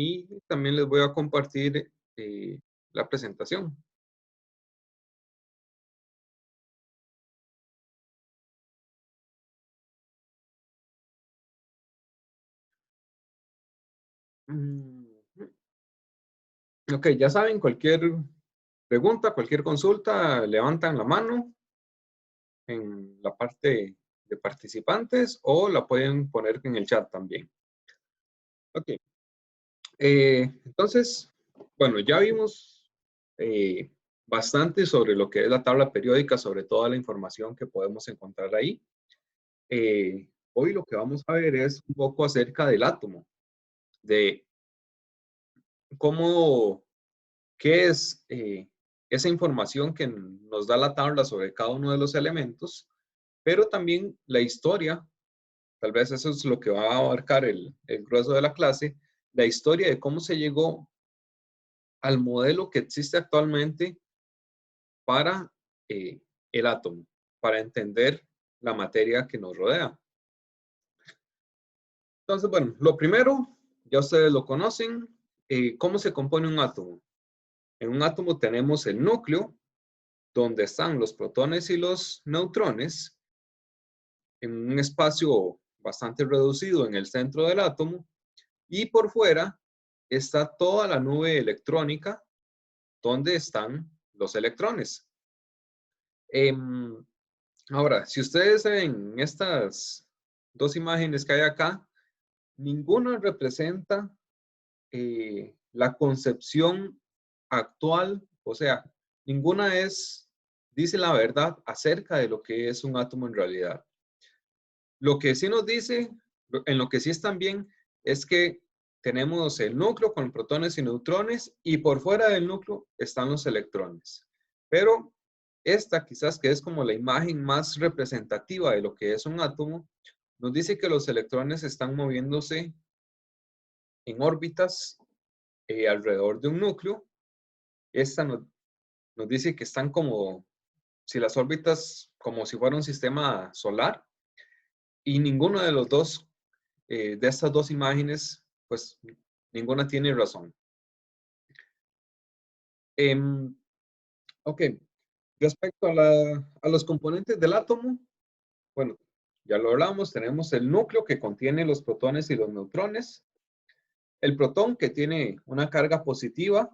y también les voy a compartir la presentación. Ok, ya saben, cualquier pregunta, cualquier consulta, levantan la mano en la parte de participantes o la pueden poner en el chat también. Ok, entonces, bueno, ya vimos bastante sobre lo que es la tabla periódica, sobre toda la información que podemos encontrar ahí. Hoy lo que vamos a ver es un poco acerca del átomo, de cómo, qué es esa información que nos da la tabla sobre cada uno de los elementos, pero también la historia, tal vez eso es lo que va a abarcar el grueso de la clase, la historia de cómo se llegó al modelo que existe actualmente para el átomo, para entender la materia que nos rodea. Entonces, bueno, lo primero, ya ustedes lo conocen, ¿cómo se compone un átomo? En un átomo tenemos el núcleo, donde están los protones y los neutrones, en un espacio bastante reducido en el centro del átomo, y por fuera está toda la nube electrónica, donde están los electrones. Ahora, si ustedes ven estas dos imágenes que hay acá, ninguna representa la concepción actual, o sea, ninguna dice la verdad acerca de lo que es un átomo en realidad. Lo que sí nos dice, en lo que sí están bien, es que tenemos el núcleo con protones y neutrones y por fuera del núcleo están los electrones. Pero esta quizás que es como la imagen más representativa de lo que es un átomo, nos dice que los electrones están moviéndose en órbitas alrededor de un núcleo. Esta nos dice que están como si las órbitas, como si fuera un sistema solar, y ninguno de los dos, de estas dos imágenes, pues ninguna tiene razón. Ok, respecto a los componentes del átomo, bueno, ya lo hablamos, tenemos el núcleo que contiene los protones y los neutrones, el protón que tiene una carga positiva,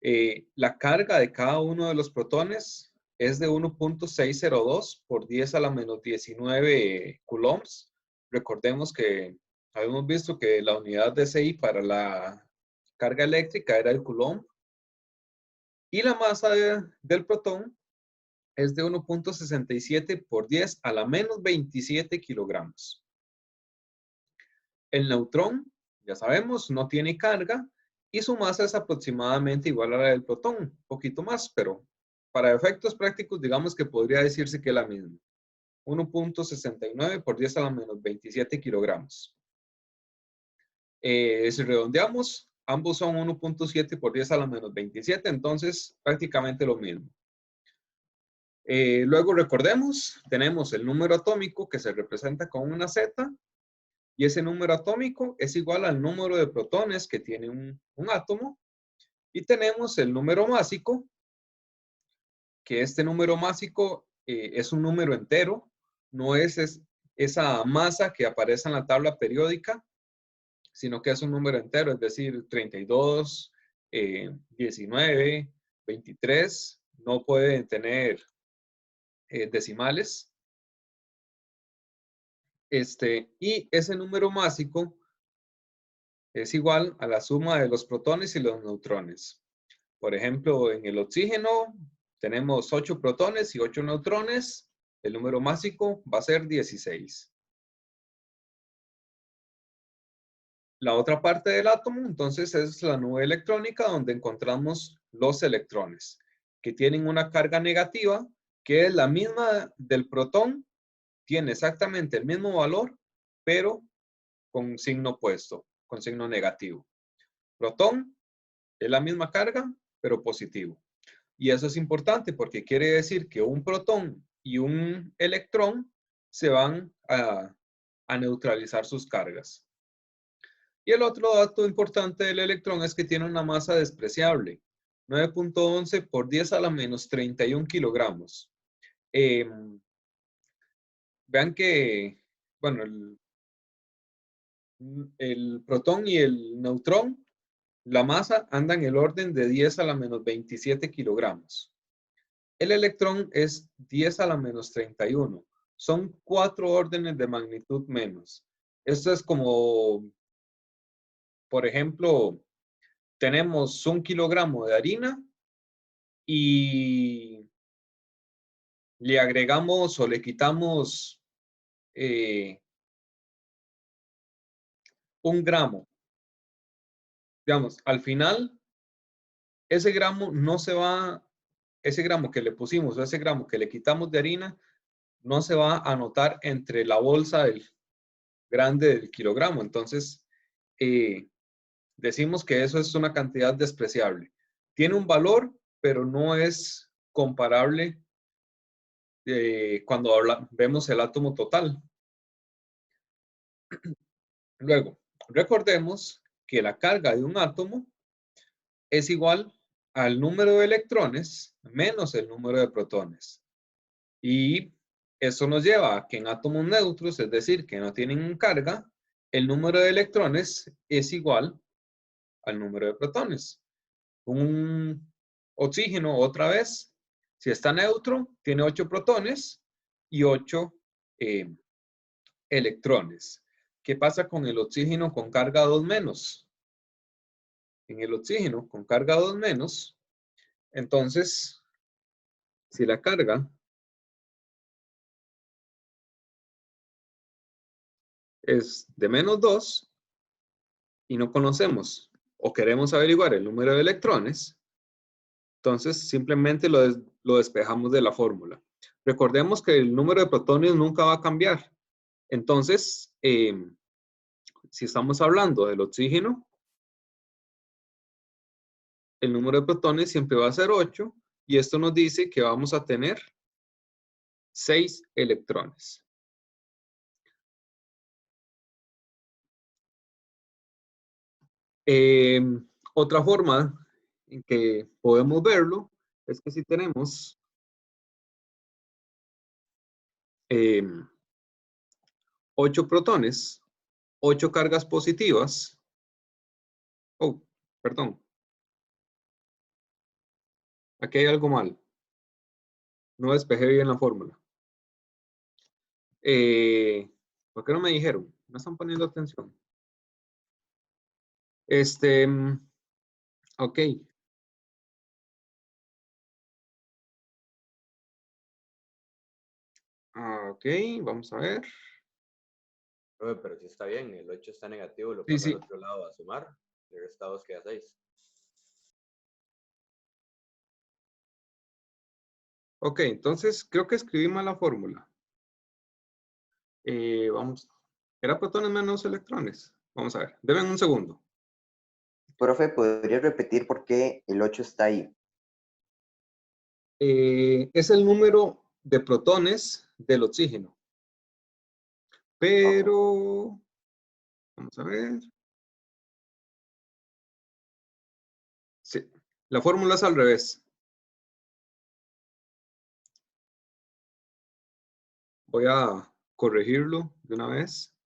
la carga de cada uno de los protones es de 1.602 por 10 a la menos 19 coulombs. Recordemos que habíamos visto que la unidad de SI para la carga eléctrica era el coulomb. Y la masa del protón es de 1.67 por 10 a la menos 27 kilogramos. El neutrón, ya sabemos, no tiene carga y su masa es aproximadamente igual a la del protón, un poquito más, pero para efectos prácticos digamos que podría decirse que es la misma. 1.69 por 10 a la menos 27 kilogramos. Si redondeamos, ambos son 1.7 por 10 a la menos 27, entonces prácticamente lo mismo. Luego recordemos, tenemos el número atómico que se representa con una Z, y ese número atómico es igual al número de protones que tiene un átomo. Y tenemos el número másico, que este número másico es un número entero, no es esa masa que aparece en la tabla periódica, sino que es un número entero, es decir, 32, 19, 23, no pueden tener decimales. Y ese número másico es igual a la suma de los protones y los neutrones. Por ejemplo, en el oxígeno tenemos 8 protones y 8 neutrones. El número másico va a ser 16. La otra parte del átomo, entonces, es la nube electrónica donde encontramos los electrones, que tienen una carga negativa, que es la misma del protón, tiene exactamente el mismo valor, pero con signo opuesto, con signo negativo. Protón es la misma carga, pero positivo. Y eso es importante porque quiere decir que un protón y un electrón se van a neutralizar sus cargas. Y el otro dato importante del electrón es que tiene una masa despreciable, 9.11 por 10 a la menos 31 kilogramos. Vean que, bueno, el protón y el neutrón, la masa anda en el orden de 10 a la menos 27 kilogramos. El electrón es 10 a la menos 31. Son 4 órdenes de magnitud menos. Esto es como, por ejemplo, tenemos 1 kilogramo de harina y le agregamos o le quitamos 1 gramo. Digamos, al final, ese gramo no se va, ese gramo que le pusimos o ese gramo que le quitamos de harina, no se va a anotar entre la bolsa grande del kilogramo. Entonces, decimos que eso es una cantidad despreciable. Tiene un valor, pero no es comparable cuando vemos el átomo total. Luego, recordemos que la carga de un átomo es igual al número de electrones menos el número de protones. Y eso nos lleva a que en átomos neutros, es decir, que no tienen carga, el número de electrones es igual al número de protones. Un oxígeno, otra vez, si está neutro, tiene 8 protones y 8 electrones. ¿Qué pasa con el oxígeno con carga 2 menos? En el oxígeno con carga 2 menos, entonces, si la carga es de menos 2 y no conocemos o queremos averiguar el número de electrones, entonces simplemente lo despejamos de la fórmula. Recordemos que el número de protones nunca va a cambiar. Entonces, si estamos hablando del oxígeno, el número de protones siempre va a ser 8 y esto nos dice que vamos a tener 6 electrones. Otra forma en que podemos verlo es que si tenemos 8 protones, 8 cargas positivas, oh, perdón, aquí hay algo mal, no despejé bien la fórmula. ¿Por qué no me dijeron? No están poniendo atención. Ok. Ok, vamos a ver. Pero si está bien, el 8 está negativo, lo Sí, pasa al sí. otro lado a sumar, le resta 2 queda 6. Ok, entonces creo que escribí mal la fórmula. Vamos. ¿Era protones menos electrones? Vamos a ver. Deben un segundo. Profe, ¿podría repetir por qué el 8 está ahí? Es el número de protones del oxígeno. Pero, vamos a ver. Sí, la fórmula es al revés. Voy a corregirlo de una vez.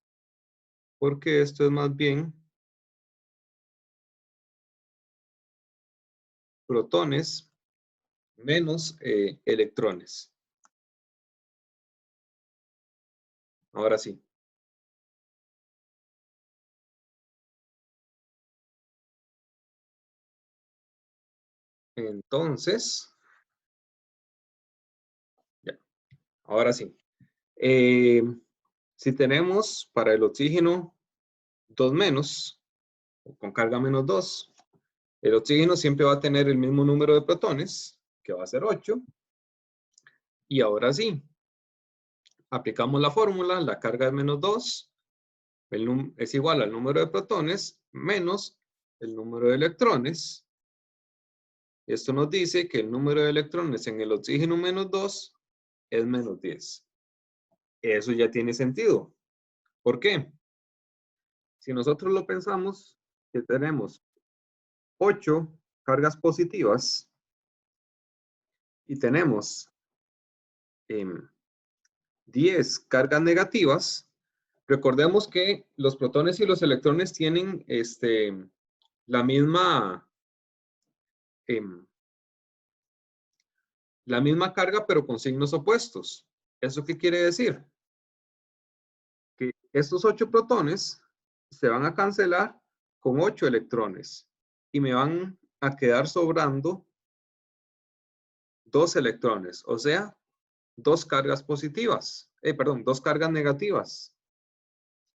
Porque esto es más bien protones menos electrones. Ahora sí. Entonces, ya, ahora sí. Si tenemos para el oxígeno 2 menos, o con carga menos 2, el oxígeno siempre va a tener el mismo número de protones, que va a ser 8. Y ahora sí, aplicamos la fórmula, la carga es menos 2, es igual al número de protones menos el número de electrones. Esto nos dice que el número de electrones en el oxígeno menos 2 es menos 10. Eso ya tiene sentido. ¿Por qué? si nosotros lo pensamos, que tenemos 8 cargas positivas y tenemos 10 cargas negativas, recordemos que los protones y los electrones tienen la misma carga, pero con signos opuestos. ¿Eso qué quiere decir? Que estos 8 protones se van a cancelar con 8 electrones y me van a quedar sobrando 2 electrones, o sea, 2 cargas positivas, perdón, 2 cargas negativas.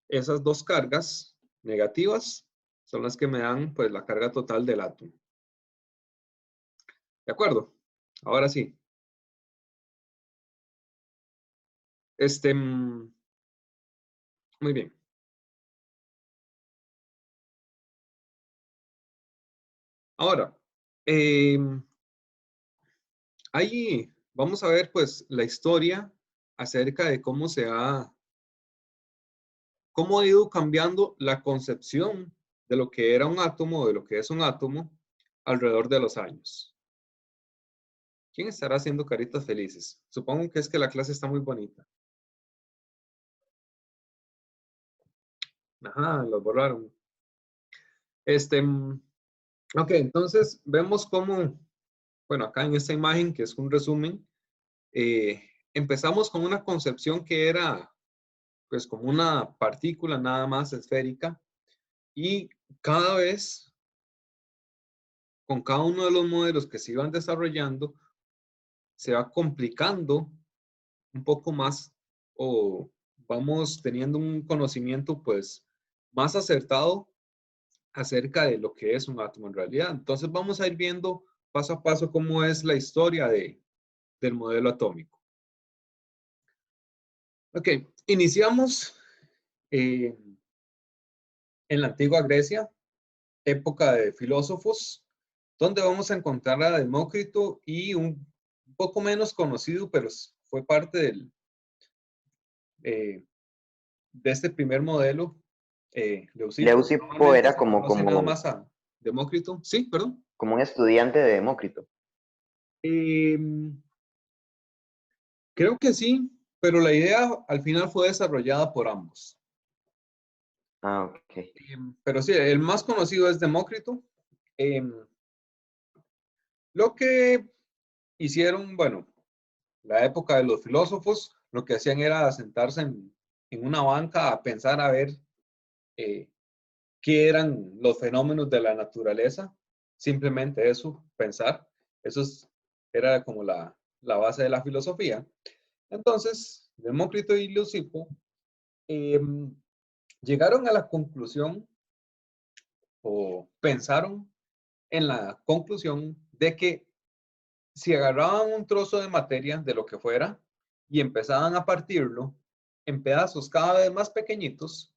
Esas 2 cargas negativas son las que me dan pues la carga total del átomo. ¿De acuerdo? Ahora sí. Muy bien. Ahora, ahí vamos a ver pues la historia acerca de cómo ha ido cambiando la concepción de lo que era un átomo, de lo que es un átomo, alrededor de los años. ¿Quién estará haciendo caritas felices? Supongo que es que la clase está muy bonita. Ajá, lo borraron. Ok, entonces vemos cómo, bueno, acá en esta imagen, que es un resumen, empezamos con una concepción que era, pues, como una partícula nada más esférica, y cada vez, con cada uno de los modelos que se iban desarrollando, se va complicando un poco más, o vamos teniendo un conocimiento, pues, más acertado acerca de lo que es un átomo en realidad. Entonces vamos a ir viendo paso a paso cómo es la historia del modelo atómico. Ok, iniciamos en la antigua Grecia, época de filósofos, donde vamos a encontrar a Demócrito y un poco menos conocido, pero fue parte de este primer modelo, Leucipo. Leucipo Normalmente era se como, conoce nada como, más a Demócrito. Sí, perdón. como un estudiante de Demócrito. Creo que sí, pero la idea al final fue desarrollada por ambos. Ah, ok. Pero sí, el más conocido es Demócrito. Lo que hicieron, bueno, la época de los filósofos, lo que hacían era sentarse en una banca a pensar a ver eh, qué eran los fenómenos de la naturaleza. Simplemente eso, pensar. Era como la base de la filosofía. Entonces, Demócrito y Leucipo llegaron a la conclusión o pensaron en la conclusión de que si agarraban un trozo de materia de lo que fuera y empezaban a partirlo en pedazos cada vez más pequeñitos,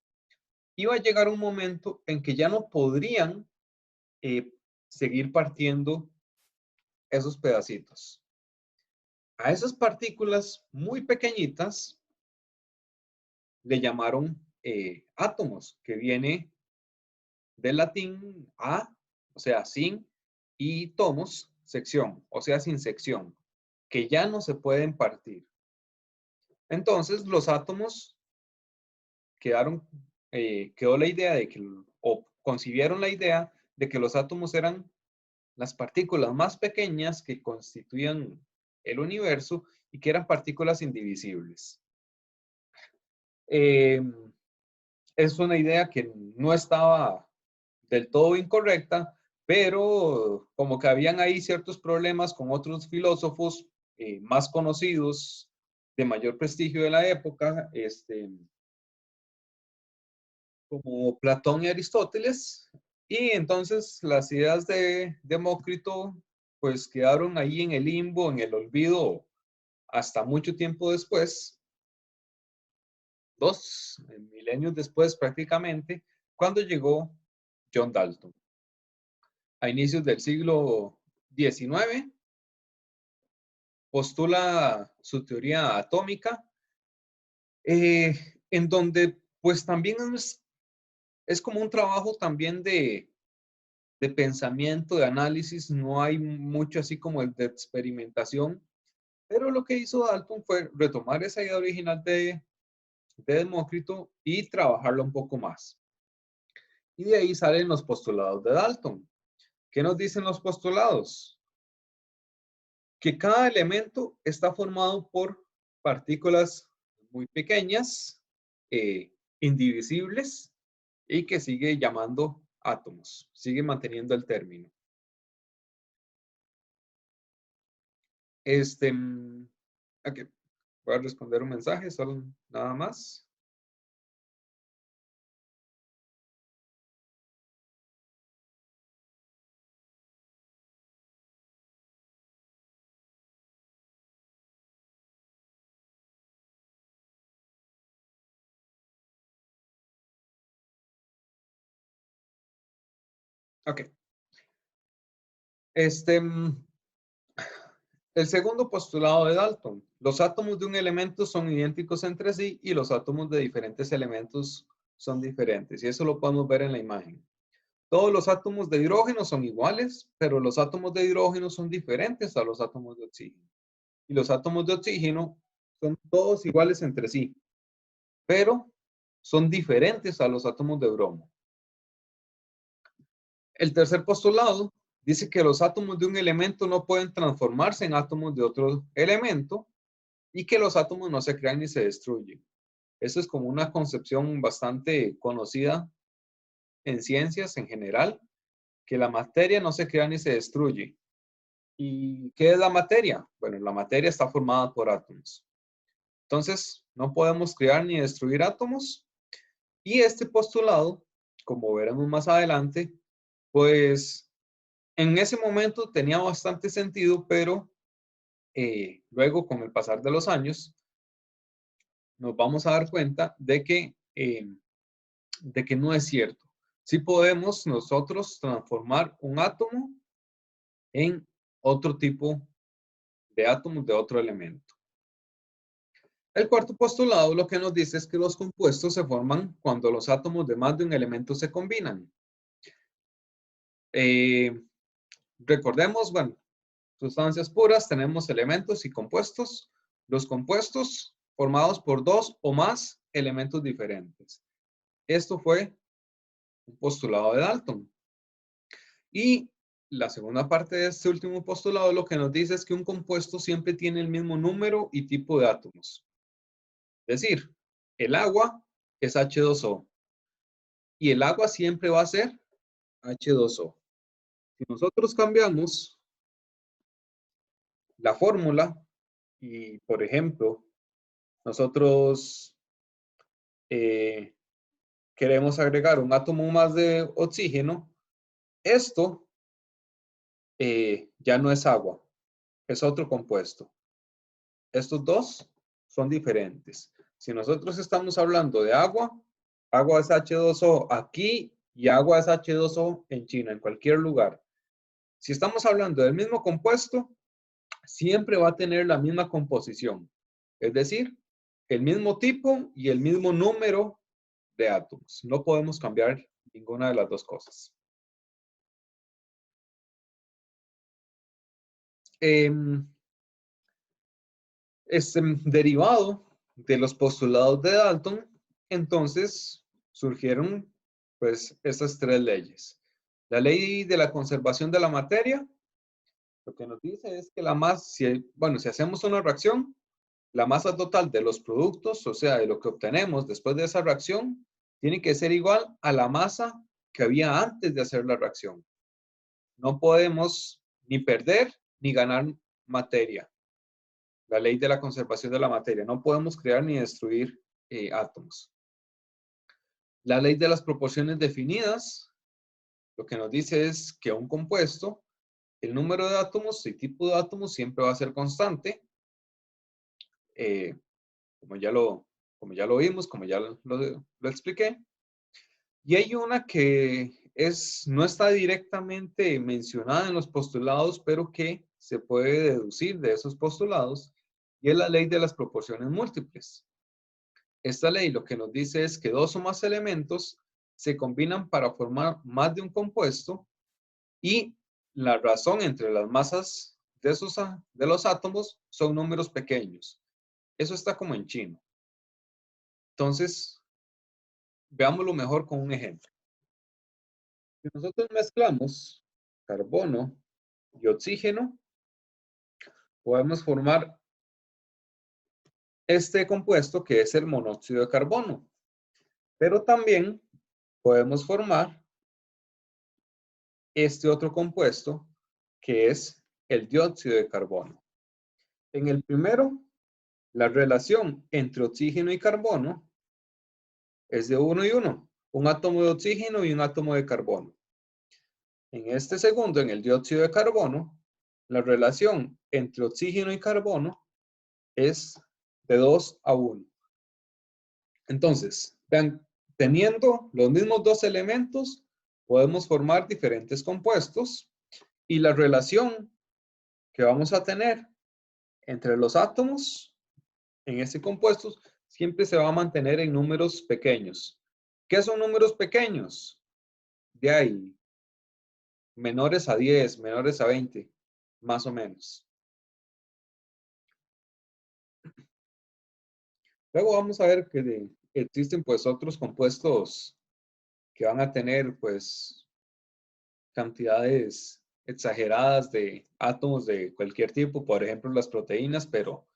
iba a llegar un momento en que ya no podrían seguir partiendo esos pedacitos. A esas partículas muy pequeñitas le llamaron átomos, que viene del latín a, o sea, sin, y tomos, sección, o sea, sin sección, que ya no se pueden partir. Entonces, los átomos quedó la idea de que, o concibieron la idea de que los átomos eran las partículas más pequeñas que constituían el universo y que eran partículas indivisibles. Es una idea que no estaba del todo incorrecta, pero como que habían ahí ciertos problemas con otros filósofos más conocidos, de mayor prestigio de la época, como Platón y Aristóteles, y entonces las ideas de Demócrito pues quedaron ahí en el limbo, en el olvido, hasta mucho tiempo después, 2 milenios después prácticamente, cuando llegó John Dalton. A inicios del siglo XIX, postula su teoría atómica, en donde pues también es es como un trabajo también de pensamiento, de análisis, no hay mucho así como el de experimentación, pero lo que hizo Dalton fue retomar esa idea original de Demócrito y trabajarlo un poco más. Y de ahí salen los postulados de Dalton. ¿Qué nos dicen los postulados? Que cada elemento está formado por partículas muy pequeñas, indivisibles, y que sigue llamando átomos, sigue manteniendo el término. Aquí voy a responder un mensaje, solo nada más. Ok. El segundo postulado de Dalton. Los átomos de un elemento son idénticos entre sí y los átomos de diferentes elementos son diferentes. Y eso lo podemos ver en la imagen. Todos los átomos de hidrógeno son iguales, pero los átomos de hidrógeno son diferentes a los átomos de oxígeno. Y los átomos de oxígeno son todos iguales entre sí, pero son diferentes a los átomos de bromo. El tercer postulado dice que los átomos de un elemento no pueden transformarse en átomos de otro elemento y que los átomos no se crean ni se destruyen. Eso es como una concepción bastante conocida en ciencias en general, que la materia no se crea ni se destruye. ¿Y qué es la materia? Bueno, la materia está formada por átomos. Entonces, no podemos crear ni destruir átomos. Y este postulado, como veremos más adelante, pues en ese momento tenía bastante sentido, pero luego con el pasar de los años nos vamos a dar cuenta de que no es cierto. Sí podemos nosotros transformar un átomo en otro tipo de átomos de otro elemento. El cuarto postulado lo que nos dice es que los compuestos se forman cuando los átomos de más de un elemento se combinan. Recordemos, bueno, sustancias puras, tenemos elementos y compuestos. Los compuestos formados por dos o más elementos diferentes. Esto fue un postulado de Dalton. Y la segunda parte de este último postulado lo que nos dice es que un compuesto siempre tiene el mismo número y tipo de átomos. Es decir, el agua es H2O y el agua siempre va a ser H2O. Si nosotros cambiamos la fórmula y, por ejemplo, nosotros queremos agregar un átomo más de oxígeno, esto ya no es agua, es otro compuesto. Estos dos son diferentes. Si nosotros estamos hablando de agua, agua es H2O aquí y agua es H2O en China, en cualquier lugar. Si estamos hablando del mismo compuesto, siempre va a tener la misma composición. Es decir, el mismo tipo y el mismo número de átomos. No podemos cambiar ninguna de las dos cosas. Derivado de los postulados de Dalton, entonces surgieron pues estas tres leyes. La ley de la conservación de la materia, lo que nos dice es que la masa, si hacemos una reacción, la masa total de los productos, o sea, de lo que obtenemos después de esa reacción, tiene que ser igual a la masa que había antes de hacer la reacción. No podemos ni perder ni ganar materia. La ley de la conservación de la materia. No podemos crear ni destruir átomos. La ley de las proporciones definidas, lo que nos dice es que un compuesto, el número de átomos y tipo de átomos siempre va a ser constante. Como ya lo vimos, como ya lo expliqué. Y hay una que no está directamente mencionada en los postulados, pero que se puede deducir de esos postulados, y es la ley de las proporciones múltiples. Esta ley lo que nos dice es que dos o más elementos se combinan para formar más de un compuesto y la razón entre las masas de los átomos son números pequeños. Eso está como en chino. Entonces, veámoslo mejor con un ejemplo. Si nosotros mezclamos carbono y oxígeno, podemos formar este compuesto que es el monóxido de carbono. Pero también podemos formar este otro compuesto que es el dióxido de carbono. En el primero, la relación entre oxígeno y carbono es de 1 y 1, un átomo de oxígeno y un átomo de carbono. En este segundo, en el dióxido de carbono, la relación entre oxígeno y carbono es de 2 a 1. Entonces, vean, teniendo los mismos dos elementos, podemos formar diferentes compuestos y la relación que vamos a tener entre los átomos en este compuesto siempre se va a mantener en números pequeños. ¿Qué son números pequeños? De ahí, menores a 10, menores a 20, más o menos. Luego vamos a ver que existen pues otros compuestos que van a tener pues cantidades exageradas de átomos de cualquier tipo, por ejemplo las proteínas, pero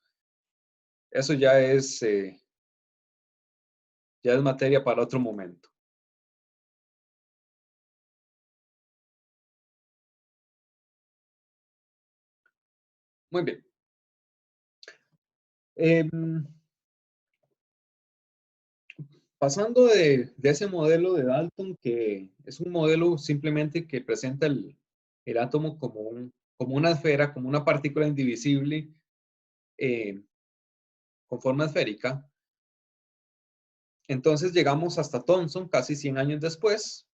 eso ya es materia para otro momento. Muy bien. Pasando de ese modelo de Dalton, que es un modelo simplemente que presenta el átomo como una esfera, como una partícula indivisible con forma esférica. Entonces llegamos hasta Thomson, casi 100 años después,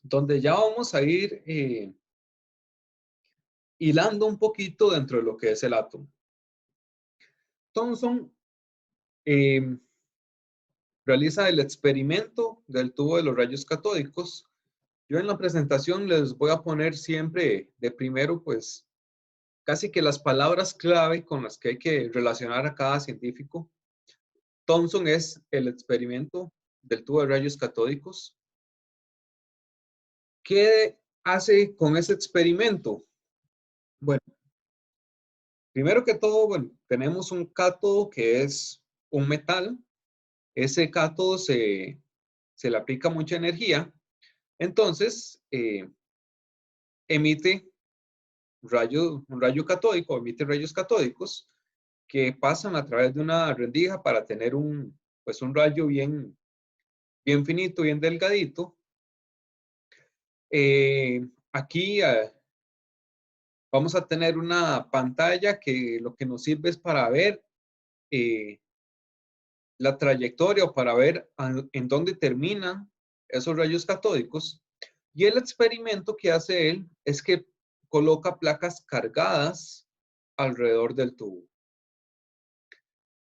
donde ya vamos a ir hilando un poquito dentro de lo que es el átomo. Thomson realiza el experimento del tubo de los rayos catódicos. Yo en la presentación les voy a poner siempre de primero, pues, casi que las palabras clave con las que hay que relacionar a cada científico. Thomson es el experimento del tubo de rayos catódicos. ¿Qué hace con ese experimento? Bueno, primero que todo, bueno, tenemos un cátodo que es un metal. Ese cátodo se le aplica mucha energía. Entonces, emite un rayo catódico, emite rayos catódicos que pasan a través de una rendija para tener pues un rayo bien finito, bien delgadito. Aquí vamos a tener una pantalla que lo que nos sirve es para ver la trayectoria o para ver en dónde terminan esos rayos catódicos. Y el experimento que hace él es que coloca placas cargadas alrededor del tubo.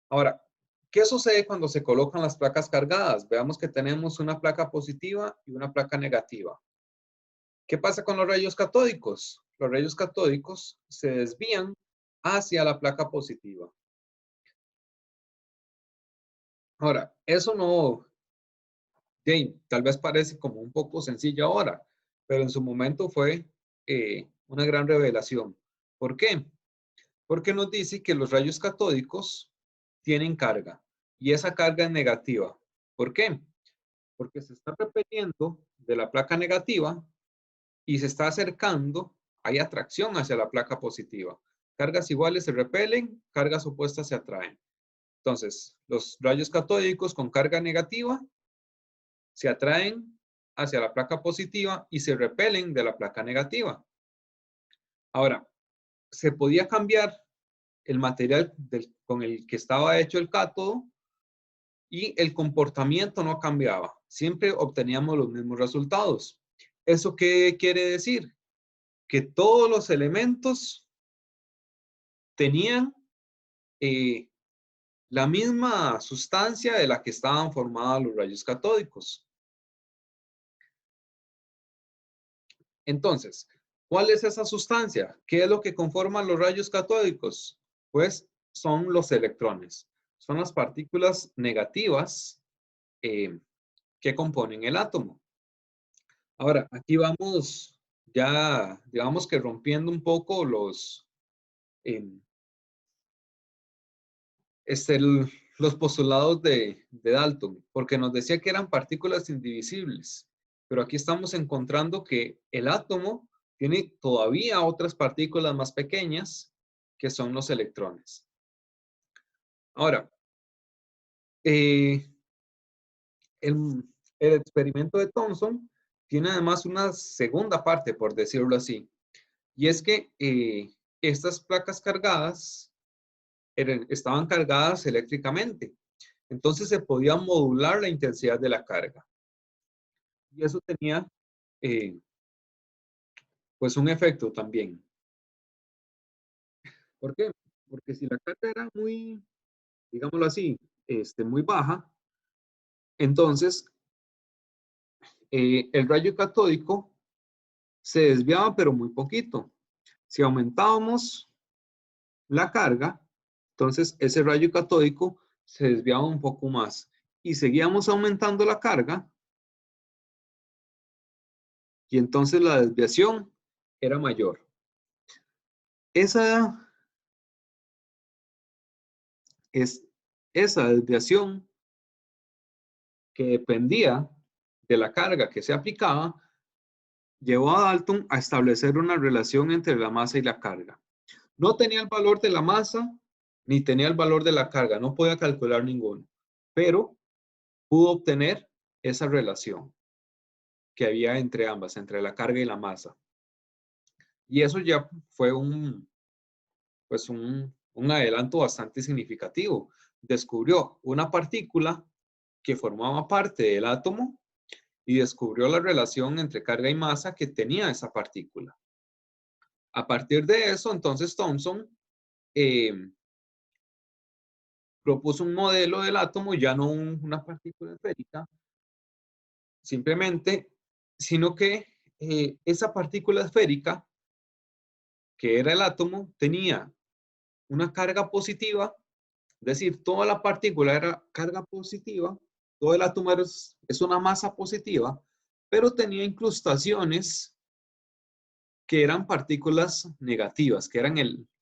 Ahora, ¿qué sucede cuando se colocan las placas cargadas? Veamos que tenemos una placa positiva y una placa negativa. ¿Qué pasa con los rayos catódicos? Los rayos catódicos se desvían hacia la placa positiva. Ahora, eso no, tal vez parece como un poco sencillo ahora, pero en su momento fue una gran revelación. ¿Por qué? Porque nos dice que los rayos catódicos tienen carga y esa carga es negativa. ¿Por qué? Porque se está repeliendo de la placa negativa y se está acercando, hay atracción hacia la placa positiva. Cargas iguales se repelen, cargas opuestas se atraen. Entonces, los rayos catódicos con carga negativa se atraen hacia la placa positiva y se repelen de la placa negativa. Ahora, se podía cambiar el material con el que estaba hecho el cátodo y el comportamiento no cambiaba. Siempre obteníamos los mismos resultados. ¿Eso qué quiere decir? Que todos los elementos tenían la misma sustancia de la que estaban formados los rayos catódicos. Entonces, ¿cuál es esa sustancia? ¿Qué es lo que conforma los rayos catódicos? Pues son los electrones. Son las partículas negativas que componen el átomo. Ahora, aquí vamos ya, digamos que rompiendo un poco los postulados de Dalton, porque nos decía que eran partículas indivisibles, pero aquí estamos encontrando que el átomo tiene todavía otras partículas más pequeñas, que son los electrones. Ahora, el experimento de Thomson tiene además una segunda parte, por decirlo así, y es que estas placas cargadas estaban cargadas eléctricamente. Entonces se podía modular la intensidad de la carga. Y eso tenía pues un efecto también. ¿Por qué? Porque si la carga era muy, digámoslo así, muy baja, entonces el rayo catódico se desviaba, pero muy poquito. Si aumentábamos la carga, entonces ese rayo catódico se desviaba un poco más. Y seguíamos aumentando la carga, y entonces la desviación era mayor. Esa desviación que dependía de la carga que se aplicaba, llevó a Dalton a establecer una relación entre la masa y la carga. No tenía el valor de la masa ni tenía el valor de la carga, no podía calcular ninguno, pero pudo obtener esa relación que había entre ambas, entre la carga y la masa. Y eso ya fue un adelanto bastante significativo. Descubrió una partícula que formaba parte del átomo y descubrió la relación entre carga y masa que tenía esa partícula. A partir de eso, entonces Thomson propuso un modelo del átomo, ya no una partícula esférica, simplemente, sino que esa partícula esférica, que era el átomo, tenía una carga positiva, es decir, toda la partícula era carga positiva, todo el átomo es una masa positiva, pero tenía incrustaciones que eran partículas negativas, que eran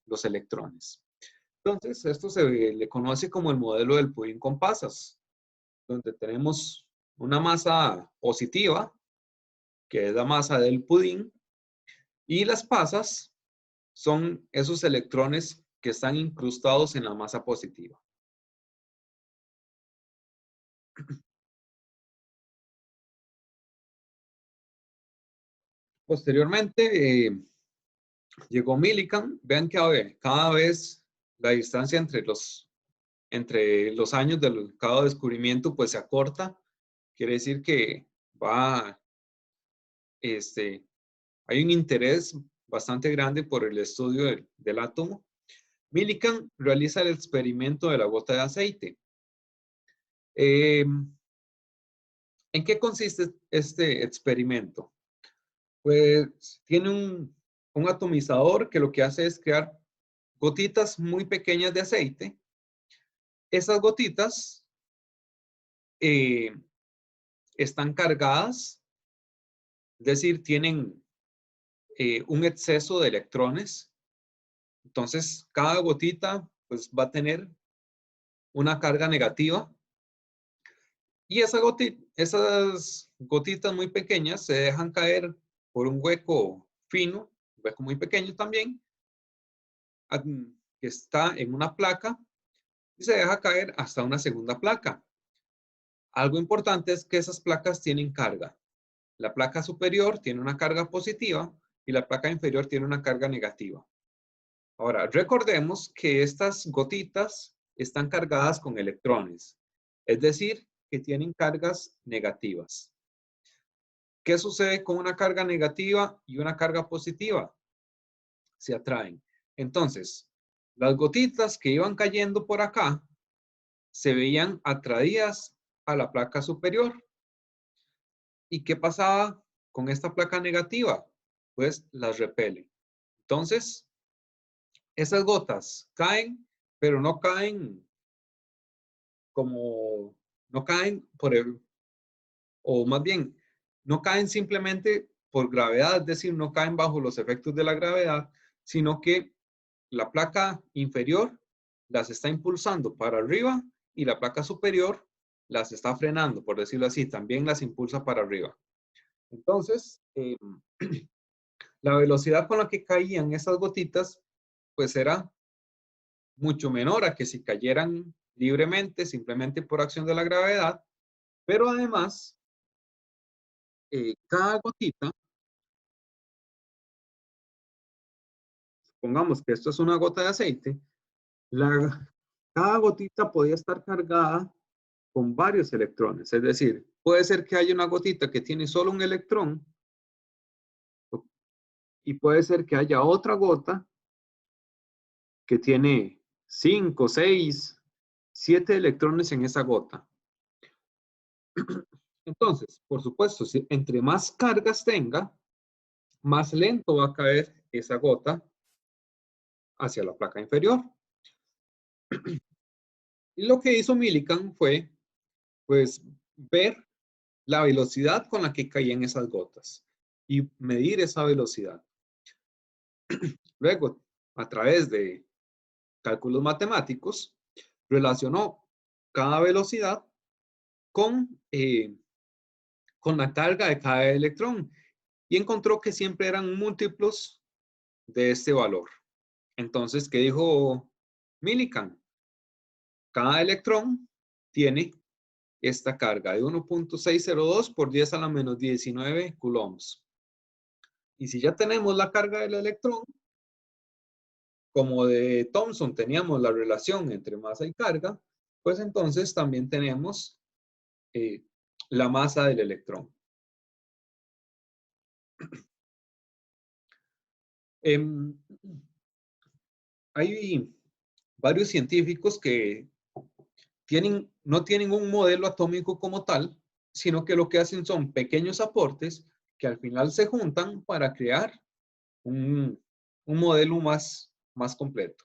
los electrones. Entonces, esto se le conoce como el modelo del pudín con pasas, donde tenemos una masa positiva, que es la masa del pudín, y las pasas son esos electrones que están incrustados en la masa positiva. Posteriormente, llegó Millikan. Vean que cada vez la distancia entre los años de cada descubrimiento pues se acorta. Quiere decir que hay un interés bastante grande por el estudio del átomo. Millikan realiza el experimento de la gota de aceite. ¿En qué consiste este experimento? Pues tiene un atomizador que lo que hace es crear gotitas muy pequeñas de aceite. Esas gotitas están cargadas, es decir, tienen un exceso de electrones. Entonces, cada gotita pues, va a tener una carga negativa. Y esas gotitas muy pequeñas se dejan caer por un hueco fino, un hueco muy pequeño también, que está en una placa y se deja caer hasta una segunda placa. Algo importante es que esas placas tienen carga. La placa superior tiene una carga positiva y la placa inferior tiene una carga negativa. Ahora, recordemos que estas gotitas están cargadas con electrones, es decir, que tienen cargas negativas. ¿Qué sucede con una carga negativa y una carga positiva? Se atraen. Entonces, las gotitas que iban cayendo por acá se veían atraídas a la placa superior. ¿Y qué pasaba con esta placa negativa? pues las repele. Entonces, esas gotas caen, pero no caen como, no caen por el, o más bien, no caen simplemente por gravedad, es decir, no caen bajo los efectos de la gravedad, sino que la placa inferior las está impulsando para arriba y la placa superior las está frenando, por decirlo así, también las impulsa para arriba. Entonces, la velocidad con la que caían esas gotitas, pues era mucho menor a que si cayeran libremente, simplemente por acción de la gravedad, pero además, cada gotita, supongamos que esto es una gota de aceite, cada gotita podía estar cargada con varios electrones. Es decir, puede ser que haya una gotita que tiene solo un electrón y puede ser que haya otra gota que tiene 5, 6, 7 electrones en esa gota. Entonces, por supuesto, si entre más cargas tenga, más lento va a caer esa gota hacia la placa inferior. Y lo que hizo Millikan fue, pues, ver la velocidad con la que caían esas gotas y medir esa velocidad. Luego, a través de cálculos matemáticos, relacionó cada velocidad con la carga de cada electrón y encontró que siempre eran múltiplos de este valor. Entonces, ¿qué dijo Millikan? Cada electrón tiene esta carga de 1.602 por 10 a la menos 19 coulombs. Y si ya tenemos la carga del electrón, como de Thomson teníamos la relación entre masa y carga, pues entonces también tenemos la masa del electrón. Hay varios científicos que no tienen un modelo atómico como tal, sino que lo que hacen son pequeños aportes que al final se juntan para crear un modelo más completo.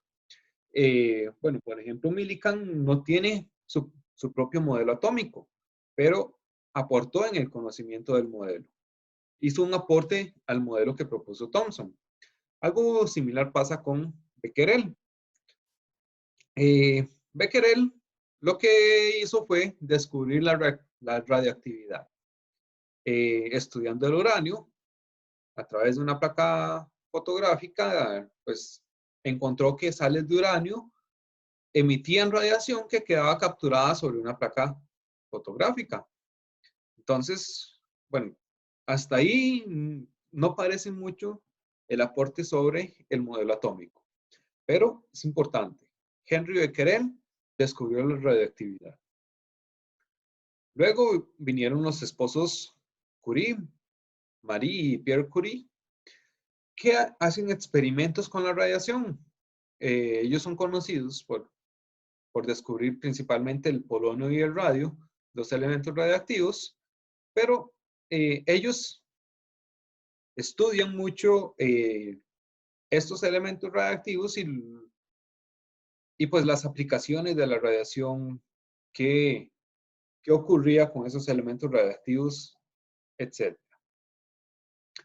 Bueno, por ejemplo, Millikan no tiene su propio modelo atómico, pero aportó en el conocimiento del modelo. Hizo un aporte al modelo que propuso Thomson. Algo similar pasa con Becquerel. Becquerel lo que hizo fue descubrir la radioactividad. Estudiando el uranio a través de una placa fotográfica, pues encontró que sales de uranio emitían radiación que quedaba capturada sobre una placa fotográfica. Entonces, bueno, hasta ahí no parece mucho el aporte sobre el modelo atómico, pero es importante. Henry Becquerel descubrió la radioactividad. Luego vinieron los esposos Curie, Marie y Pierre Curie, que hacen experimentos con la radiación. Ellos son conocidos por descubrir principalmente el polonio y el radio, los elementos radioactivos, pero ellos estudian mucho estos elementos radioactivos y pues las aplicaciones de la radiación, qué ocurría con esos elementos radioactivos, etc.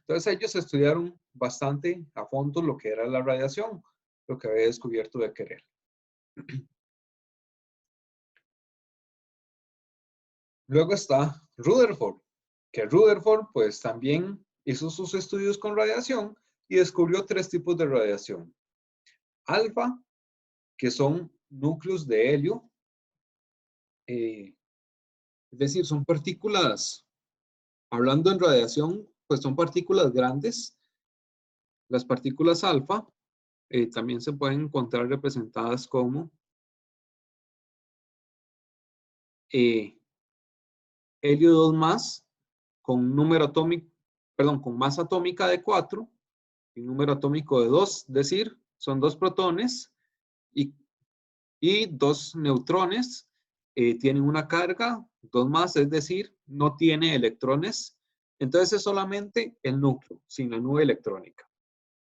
Entonces ellos estudiaron bastante a fondo lo que era la radiación, lo que había descubierto Becquerel. Luego está Rutherford, que Rutherford pues también hizo sus estudios con radiación y descubrió 3 tipos de radiación. Alfa, que son núcleos de helio, es decir, son partículas, hablando en radiación, pues son partículas grandes. Las partículas alfa también se pueden encontrar representadas como helio 2 más, con número atómico, perdón, con masa atómica de 4 y número atómico de 2, es decir, son 2 protones y 2 neutrones. Tienen una carga, 2 más, es decir, no tiene electrones Entonces es solamente el núcleo, sin la nube electrónica.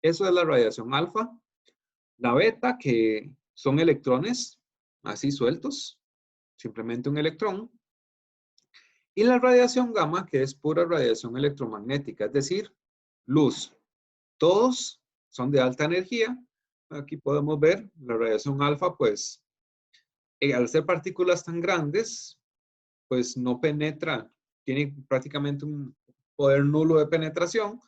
Eso es la radiación alfa. La beta, que son electrones así sueltos, simplemente un electrón. Y la radiación gamma, que es pura radiación electromagnética, es decir, luz. Todos son de alta energía. Aquí podemos ver la radiación alfa, pues al ser partículas tan grandes, pues no penetra, tiene prácticamente un poder nulo de penetración.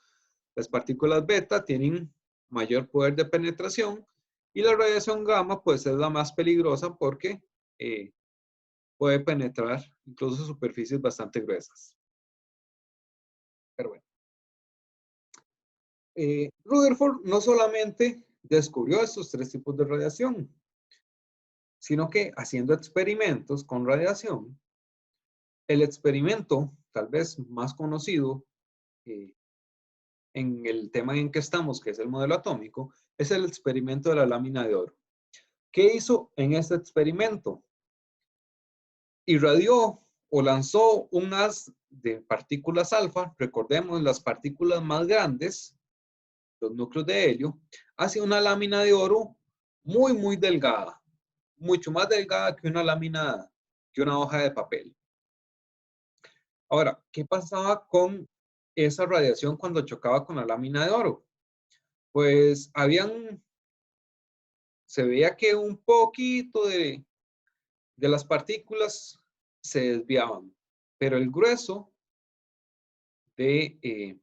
Las partículas beta tienen mayor poder de penetración y la radiación gamma pues es la más peligrosa porque puede penetrar incluso superficies bastante gruesas. Pero bueno. Rutherford no solamente descubrió estos tres tipos de radiación, sino que haciendo experimentos con radiación, el experimento tal vez más conocido en el tema en que estamos, que es el modelo atómico, es el experimento de la lámina de oro. ¿Qué hizo en este experimento? Irradió o lanzó un haz de partículas alfa, recordemos las partículas más grandes, los núcleos de helio, hacia una lámina de oro muy, muy delgada, mucho más delgada que una lámina, que una hoja de papel. Ahora, ¿qué pasaba con esa radiación cuando chocaba con la lámina de oro? Pues se veía que un poquito de las partículas se desviaban, pero el grueso de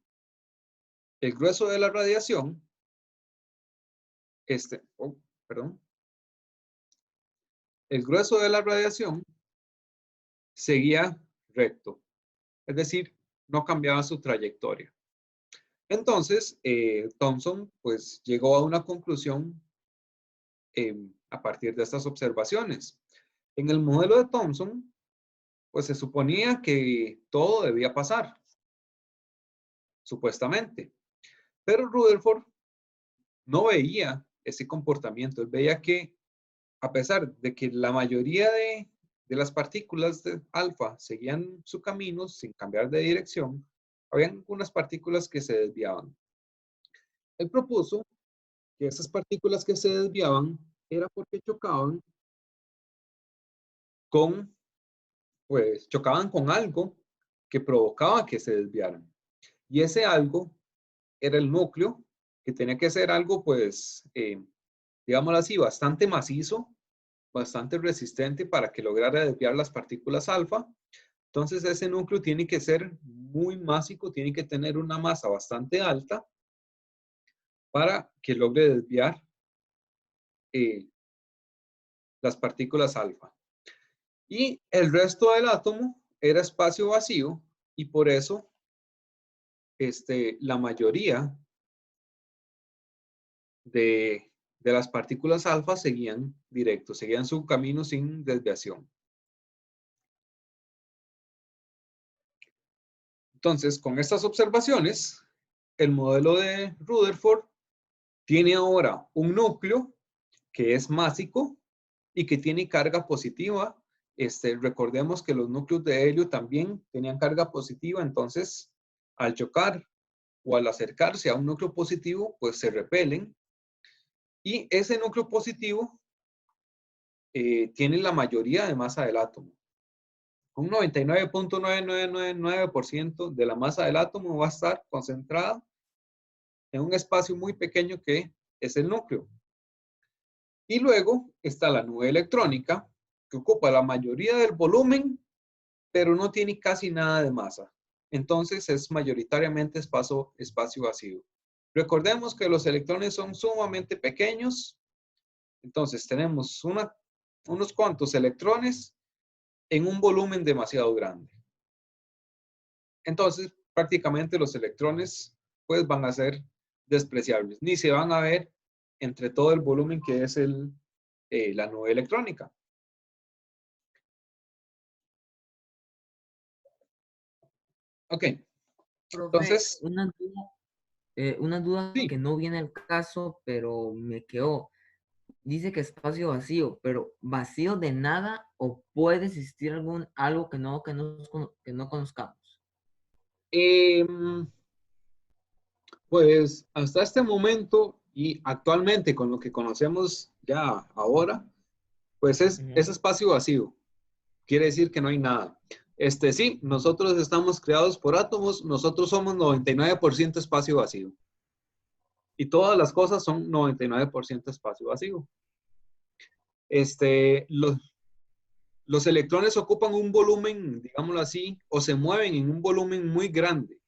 la radiación, perdón, el grueso de la radiación seguía recto, es decir, no cambiaba su trayectoria. Entonces, Thomson pues llegó a una conclusión a partir de estas observaciones. En el modelo de Thomson, pues se suponía que todo debía pasar, supuestamente. Pero Rutherford no veía ese comportamiento. Él veía que, a pesar de que la mayoría de las partículas de alfa seguían su camino sin cambiar de dirección, había algunas partículas que se desviaban. Él propuso que esas partículas que se desviaban era porque chocaban con algo que provocaba que se desviaran. Y ese algo era el núcleo, que tenía que ser algo, pues, digámoslo así, bastante macizo, bastante resistente para que lograra desviar las partículas alfa. Entonces, ese núcleo tiene que ser muy másico, tiene que tener una masa bastante alta para que logre desviar las partículas alfa. Y el resto del átomo era espacio vacío y por eso la mayoría de las partículas alfa seguían directos, seguían su camino sin desviación. Entonces, con estas observaciones, el modelo de Rutherford tiene ahora un núcleo que es másico y que tiene carga positiva. Recordemos que los núcleos de helio también tenían carga positiva, entonces al chocar o al acercarse a un núcleo positivo, pues se repelen. Y ese núcleo positivo tiene la mayoría de masa del átomo. Un 99.9999% de la masa del átomo va a estar concentrada en un espacio muy pequeño que es el núcleo. Y luego está la nube electrónica, que ocupa la mayoría del volumen, pero no tiene casi nada de masa. Entonces es mayoritariamente espacio vacío. Recordemos que los electrones son sumamente pequeños. Entonces tenemos unos cuantos electrones en un volumen demasiado grande. Entonces prácticamente los electrones pues van a ser despreciables. Ni se van a ver entre todo el volumen que es la nube electrónica. Ok. Profe, Entonces, una duda sí. que no viene al caso, pero me quedó. Dice que espacio vacío, pero vacío de nada o puede existir algo que no conozcamos. Em, pues hasta este momento y actualmente con lo que conocemos ya ahora, pues es Ujú. espacio vacío. Quiere decir que no hay nada. Sí, nosotros estamos creados por átomos, nosotros somos 99% espacio vacío. Y todas las cosas son 99% espacio vacío. Este, los electrones ocupan un volumen, digámoslo así, o se mueven en un volumen muy grande,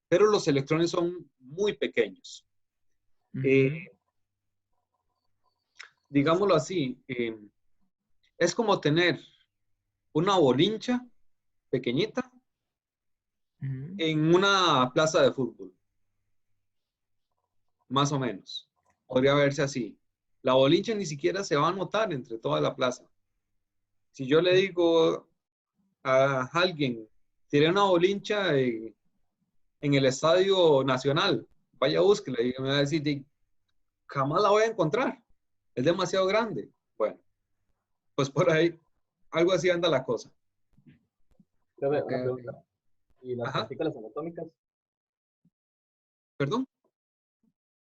pero los electrones son muy pequeños. Eh, Ujú. digámoslo así, es como tener una bolincha pequeñita Ujú. en una plaza de fútbol, más o menos. Podría verse así. La bolincha ni siquiera se va a notar entre toda la plaza. Si yo le digo a alguien, tiré una bolincha en el Estadio Nacional, vaya búsquela y me va a decir, jamás la voy a encontrar, es demasiado grande. Bueno, pues por ahí, algo así anda la cosa. Profe, Ok, una ok. pregunta. ¿Y las Ajá, partículas subatómicas? perdón.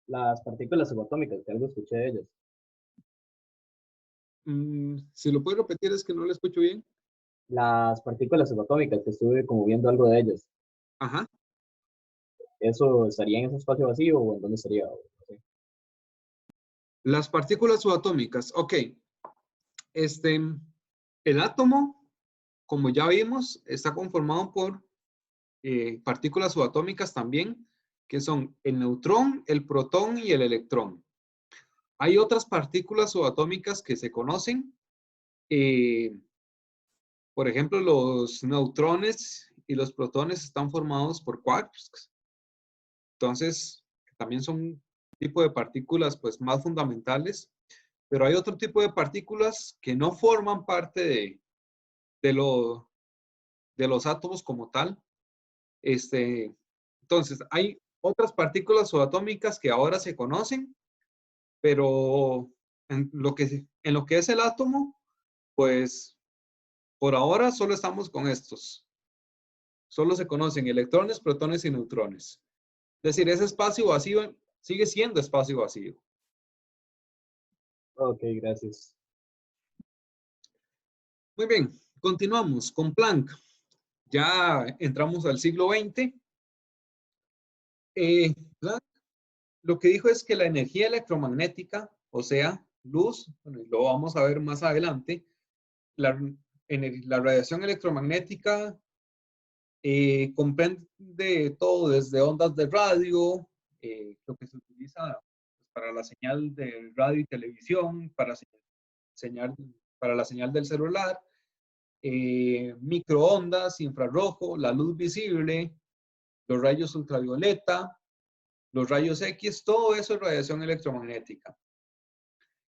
Las partículas subatómicas, que algo escuché de ellas. Si lo puedo repetir, es que no lo escucho bien. Las partículas subatómicas, que estuve como viendo algo de ellas. Ajá. ¿Eso estaría en ese espacio vacío o en dónde estaría? O no sé. Las partículas subatómicas. Ok. Este, el átomo, como ya vimos, está conformado por partículas subatómicas también, que son el neutrón, el protón y el electrón. Hay otras partículas subatómicas que se conocen, eh, por ejemplo, los neutrones y los protones están formados por quarks. Entonces, también son un tipo de partículas pues, más fundamentales, pero hay otro tipo de partículas que no forman parte de, lo, de los átomos como tal. Entonces, hay otras partículas subatómicas que ahora se conocen, pero en lo que es el átomo, pues por ahora solo estamos con estos. Solo se conocen electrones, protones y neutrones. Es decir, ese espacio vacío sigue siendo espacio vacío. Ok, gracias. Muy bien, continuamos con Planck. Ya entramos al siglo XX. Planck lo que dijo es que la energía electromagnética, o sea, luz, bueno, lo vamos a ver más adelante, la, la radiación electromagnética comprende todo desde ondas de radio, lo que se utiliza para la señal de radio y televisión, señal, para la señal del celular, microondas, infrarrojo, la luz visible, los rayos ultravioleta, los rayos X, todo eso es radiación electromagnética.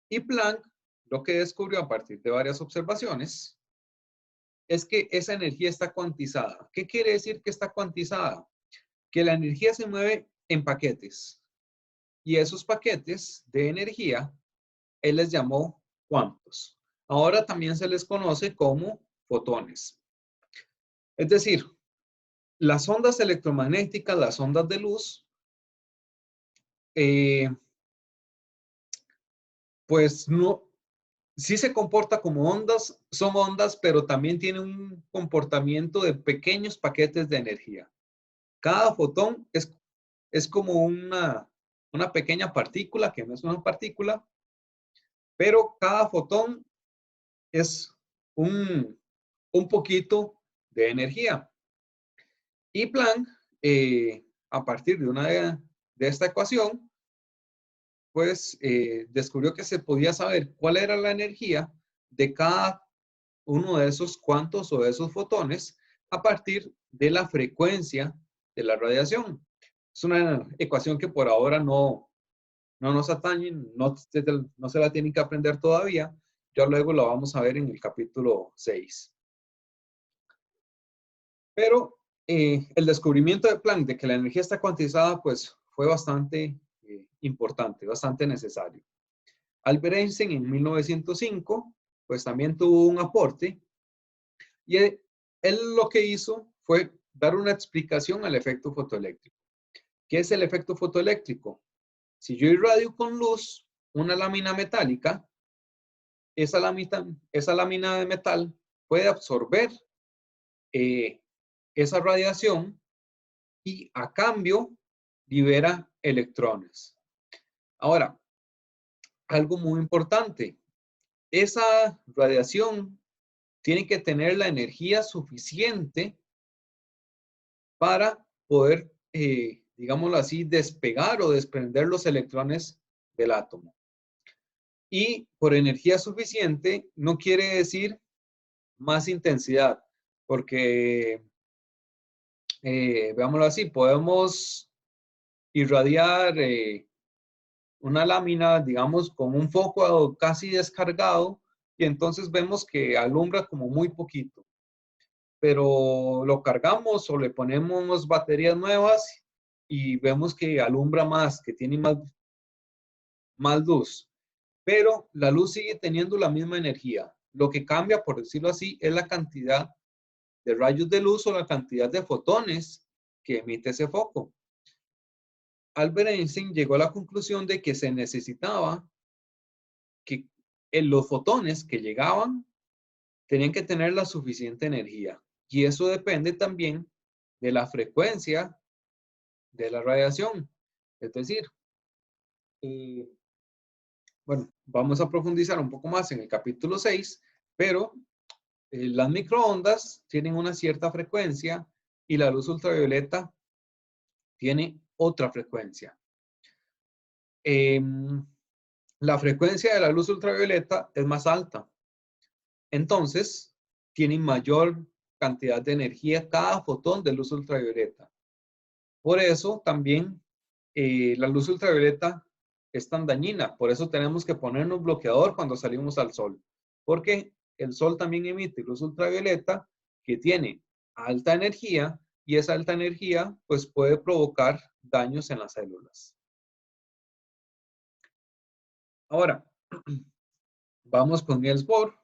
Y Planck lo que descubrió a partir de varias observaciones es que esa energía está cuantizada. ¿Qué quiere decir que está cuantizada? Que la energía se mueve en paquetes. Y esos paquetes de energía, él les llamó cuantos. Ahora también se les conoce como fotones. Es decir, las ondas electromagnéticas, las ondas de luz, pues no, sí se comporta como ondas, son ondas, pero también tiene un comportamiento de pequeños paquetes de energía. Cada fotón es como una pequeña partícula, que no es una partícula, pero cada fotón es un poquito de energía. Y Planck, a partir de esta ecuación, pues descubrió que se podía saber cuál era la energía de cada uno de esos cuantos o de esos fotones a partir de la frecuencia de la radiación. Es una ecuación que por ahora no nos atañe, no se la tienen que aprender todavía. Ya luego la vamos a ver en el capítulo 6. Pero el descubrimiento de Planck de que la energía está cuantizada, pues fue bastante importante, bastante necesario. Albert Einstein en 1905, pues también tuvo un aporte y él lo que hizo fue dar una explicación al efecto fotoeléctrico. ¿Qué es el efecto fotoeléctrico? Si yo irradio con luz una lámina metálica, esa lámina de metal puede absorber esa radiación y a cambio libera electrones. Ahora, algo muy importante, esa radiación tiene que tener la energía suficiente para poder, digámoslo así, despegar o desprender los electrones del átomo. Y por energía suficiente no quiere decir más intensidad, porque, veámoslo así, podemos irradiar una lámina, digamos, con un foco casi descargado y entonces vemos que alumbra como muy poquito. Pero lo cargamos o le ponemos baterías nuevas y vemos que alumbra más, que tiene más luz. Pero la luz sigue teniendo la misma energía. Lo que cambia, por decirlo así, es la cantidad de rayos de luz o la cantidad de fotones que emite ese foco. Albert Einstein llegó a la conclusión de que se necesitaba que los fotones que llegaban tenían que tener la suficiente energía. Y eso depende también de la frecuencia de la radiación. Es decir, bueno, vamos a profundizar un poco más en el capítulo 6, pero las microondas tienen una cierta frecuencia y la luz ultravioleta tiene otra frecuencia. La frecuencia de la luz ultravioleta es más alta. Entonces, tiene mayor cantidad de energía cada fotón de luz ultravioleta. Por eso también la luz ultravioleta es tan dañina. Por eso tenemos que ponernos bloqueador cuando salimos al sol. Porque el sol también emite luz ultravioleta que tiene alta energía y esa alta energía pues puede provocar daños en las células. Ahora, vamos con Niels Bohr,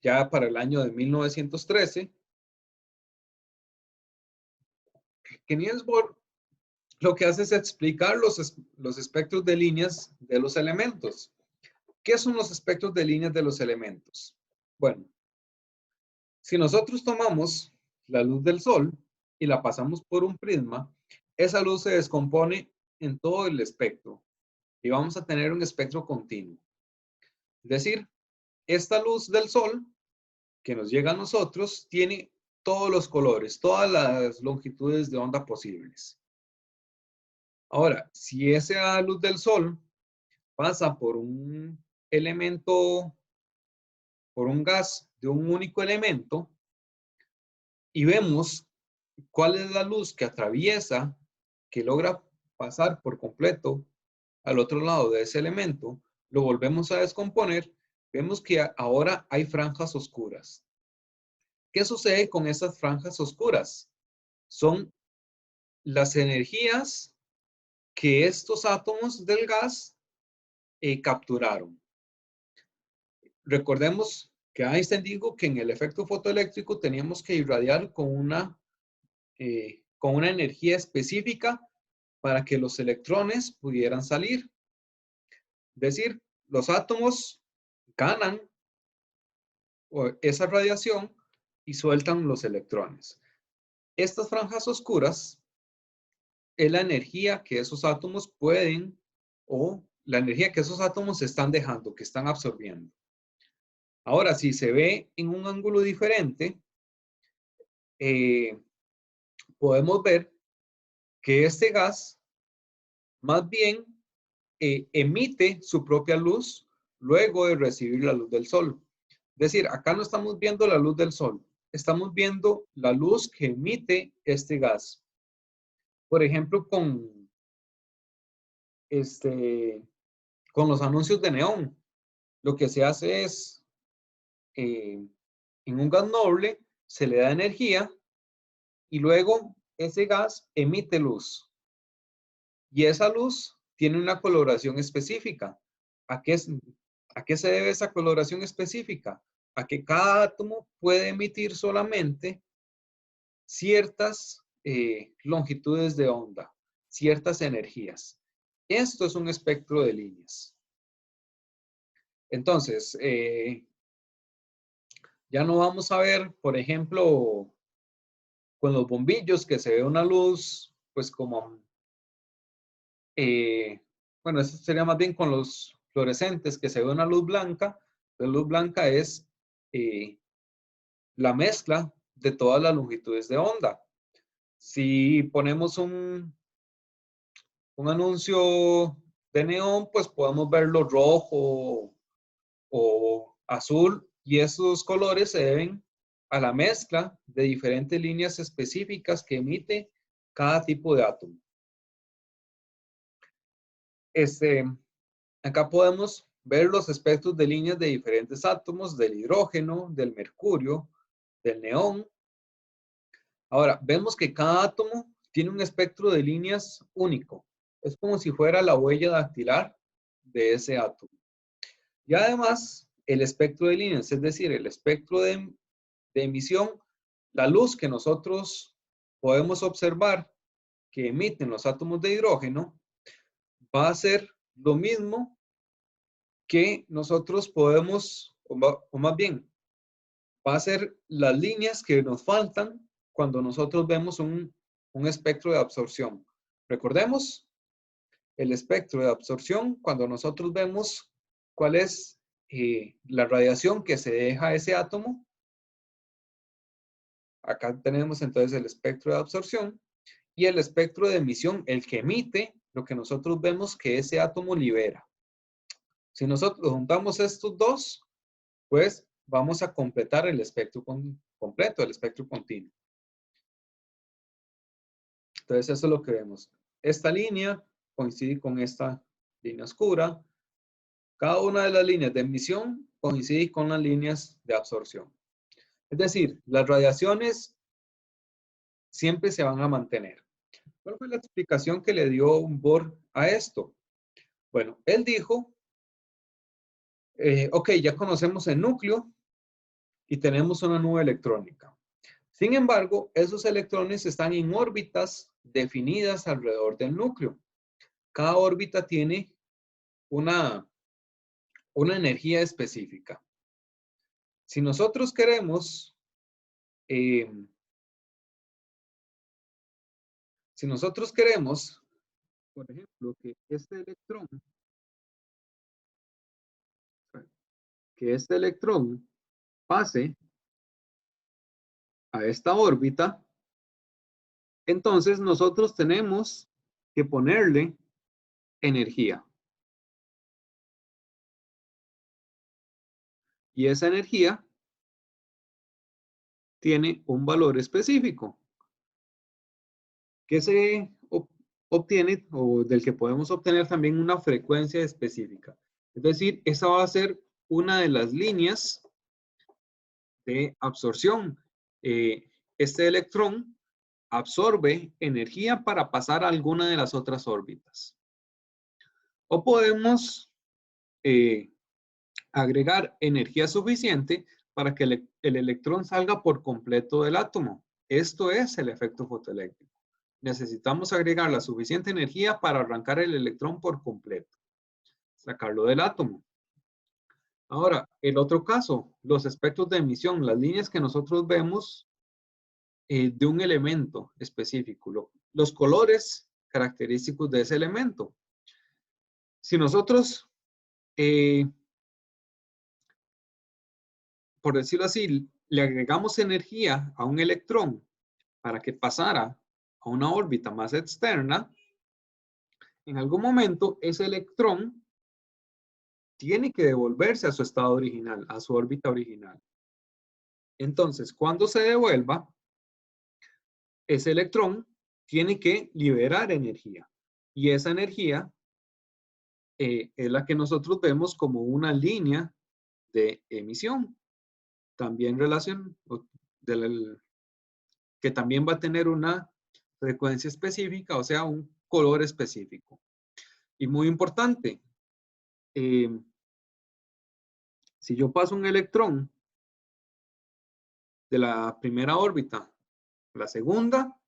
ya para el año de 1913, que Niels Bohr lo que hace es explicar los espectros de líneas de los elementos. ¿Qué son los espectros de líneas de los elementos? Bueno, si nosotros tomamos la luz del sol y la pasamos por un prisma, esa luz se descompone en todo el espectro y vamos a tener un espectro continuo. Es decir, esta luz del sol que nos llega a nosotros tiene todos los colores, todas las longitudes de onda posibles. Ahora, si esa luz del sol pasa por un elemento, por un gas de un único elemento, y vemos cuál es la luz que atraviesa, que logra pasar por completo al otro lado de ese elemento, lo volvemos a descomponer, vemos que ahora hay franjas oscuras. ¿Qué sucede con esas franjas oscuras? Son las energías que estos átomos del gas capturaron. Recordemos que Einstein dijo que en el efecto fotoeléctrico teníamos que irradiar con una energía específica para que los electrones pudieran salir. Es decir, los átomos ganan esa radiación y sueltan los electrones. Estas franjas oscuras es la energía que esos átomos pueden o la energía que esos átomos están dejando, que están absorbiendo. Ahora, si se ve en un ángulo diferente, podemos ver que este gas más bien emite su propia luz luego de recibir la luz del sol. Es decir, acá no estamos viendo la luz del sol, estamos viendo la luz que emite este gas. Por ejemplo, con los anuncios de neón, lo que se hace es, en un gas noble, se le da energía y luego ese gas emite luz. Y esa luz tiene una coloración específica. ¿A qué se debe esa coloración específica? A que cada átomo puede emitir solamente ciertas longitudes de onda, ciertas energías. Esto es un espectro de líneas. Entonces, ya no vamos a ver, por ejemplo, con los bombillos que se ve una luz, pues como, bueno, eso sería más bien con los fluorescentes que se ve una luz blanca. La luz blanca es la mezcla de todas las longitudes de onda. Si ponemos un anuncio de neón, pues podemos verlo rojo o azul, y esos colores se deben a la mezcla de diferentes líneas específicas que emite cada tipo de átomo. Acá podemos ver los espectros de líneas de diferentes átomos, del hidrógeno, del mercurio, del neón. Ahora, vemos que cada átomo tiene un espectro de líneas único. Es como si fuera la huella dactilar de ese átomo. Y además, el espectro de líneas, es decir, el espectro de emisión, la luz que nosotros podemos observar que emiten los átomos de hidrógeno, va a ser lo mismo que nosotros podemos, o más bien, va a ser las líneas que nos faltan cuando nosotros vemos un espectro de absorción. Recordemos el espectro de absorción cuando nosotros vemos cuál es la radiación que se deja a ese átomo. Acá tenemos entonces el espectro de absorción y el espectro de emisión, el que emite lo que nosotros vemos que ese átomo libera. Si nosotros juntamos estos dos, pues vamos a completar el espectro completo, el espectro continuo. Entonces eso es lo que vemos. Esta línea coincide con esta línea oscura. Cada una de las líneas de emisión coincide con las líneas de absorción. Es decir, las radiaciones siempre se van a mantener. ¿Cuál fue la explicación que le dio Bohr a esto? Bueno, él dijo, ok, ya conocemos el núcleo y tenemos una nube electrónica. Sin embargo, esos electrones están en órbitas definidas alrededor del núcleo. Cada órbita tiene una energía específica. Si nosotros queremos, por ejemplo, que este electrón pase a esta órbita, entonces nosotros tenemos que ponerle energía. Y esa energía tiene un valor específico que se obtiene o del que podemos obtener también una frecuencia específica. Es decir, esa va a ser una de las líneas de absorción. Este electrón absorbe energía para pasar a alguna de las otras órbitas. O podemos agregar energía suficiente para que el electrón salga por completo del átomo. Esto es el efecto fotoeléctrico. Necesitamos agregar la suficiente energía para arrancar el electrón por completo, sacarlo del átomo. Ahora, el otro caso, los espectros de emisión, las líneas que nosotros vemos de un elemento específico, los colores característicos de ese elemento. Si nosotros, por decirlo así, le agregamos energía a un electrón para que pasara a una órbita más externa, en algún momento ese electrón tiene que devolverse a su estado original, a su órbita original. Entonces, cuando se devuelva, ese electrón tiene que liberar energía. Y esa energía es la que nosotros vemos como una línea de emisión. También que también va a tener una frecuencia específica, o sea, un color específico. Y muy importante, si yo paso un electrón de la primera órbita la segunda,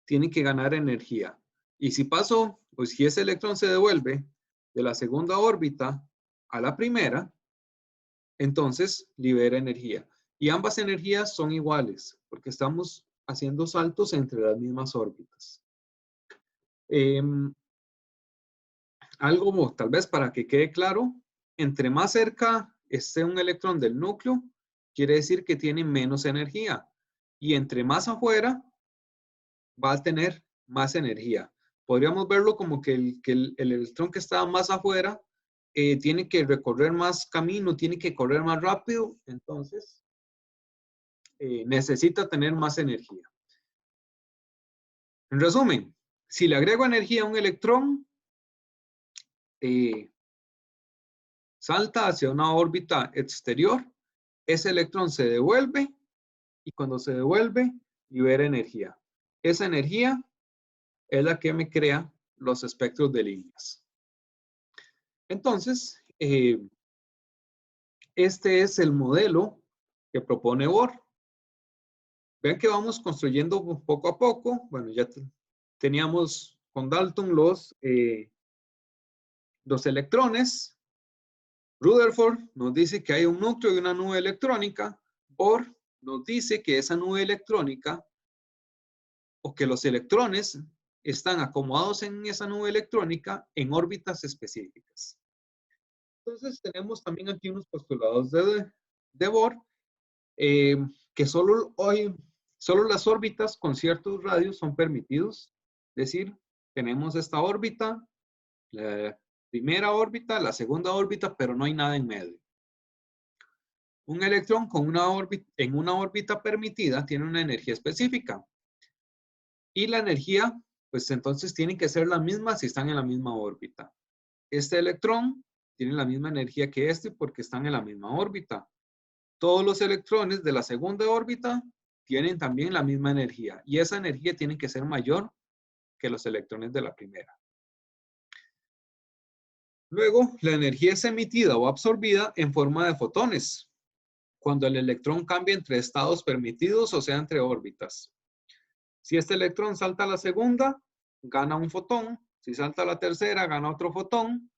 tiene que ganar energía. Y si paso, pues si ese electrón se devuelve de la segunda órbita a la primera, entonces libera energía. Y ambas energías son iguales, porque estamos haciendo saltos entre las mismas órbitas. Algo tal vez para que quede claro, entre más cerca esté un electrón del núcleo, quiere decir que tiene menos energía. Y entre más afuera, va a tener más energía. Podríamos verlo como que el electrón que está más afuera tiene que recorrer más camino, tiene que correr más rápido, entonces necesita tener más energía. En resumen, si le agrego energía a un electrón, salta hacia una órbita exterior, ese electrón se devuelve y cuando se devuelve, libera energía. Esa energía es la que me crea los espectros de líneas. Entonces, este es el modelo que propone Bohr. Vean que vamos construyendo poco a poco. Bueno, ya teníamos con Dalton los electrones. Rutherford nos dice que hay un núcleo y una nube electrónica. Bohr nos dice que esa nube electrónica o que los electrones están acomodados en esa nube electrónica en órbitas específicas. Entonces tenemos también aquí unos postulados de Bohr que solo las órbitas con ciertos radios son permitidos. Es decir, tenemos esta órbita, la primera órbita, la segunda órbita, pero no hay nada en medio. Un electrón con en una órbita permitida tiene una energía específica. Y la energía, pues entonces tiene que ser la misma si están en la misma órbita. Este electrón tiene la misma energía que este porque están en la misma órbita. Todos los electrones de la segunda órbita tienen también la misma energía. Y esa energía tiene que ser mayor que los electrones de la primera. Luego, la energía es emitida o absorbida en forma de fotones, cuando el electrón cambia entre estados permitidos, o sea, entre órbitas. Si este electrón salta a la segunda, gana un fotón. Si salta a la tercera, gana otro fotón.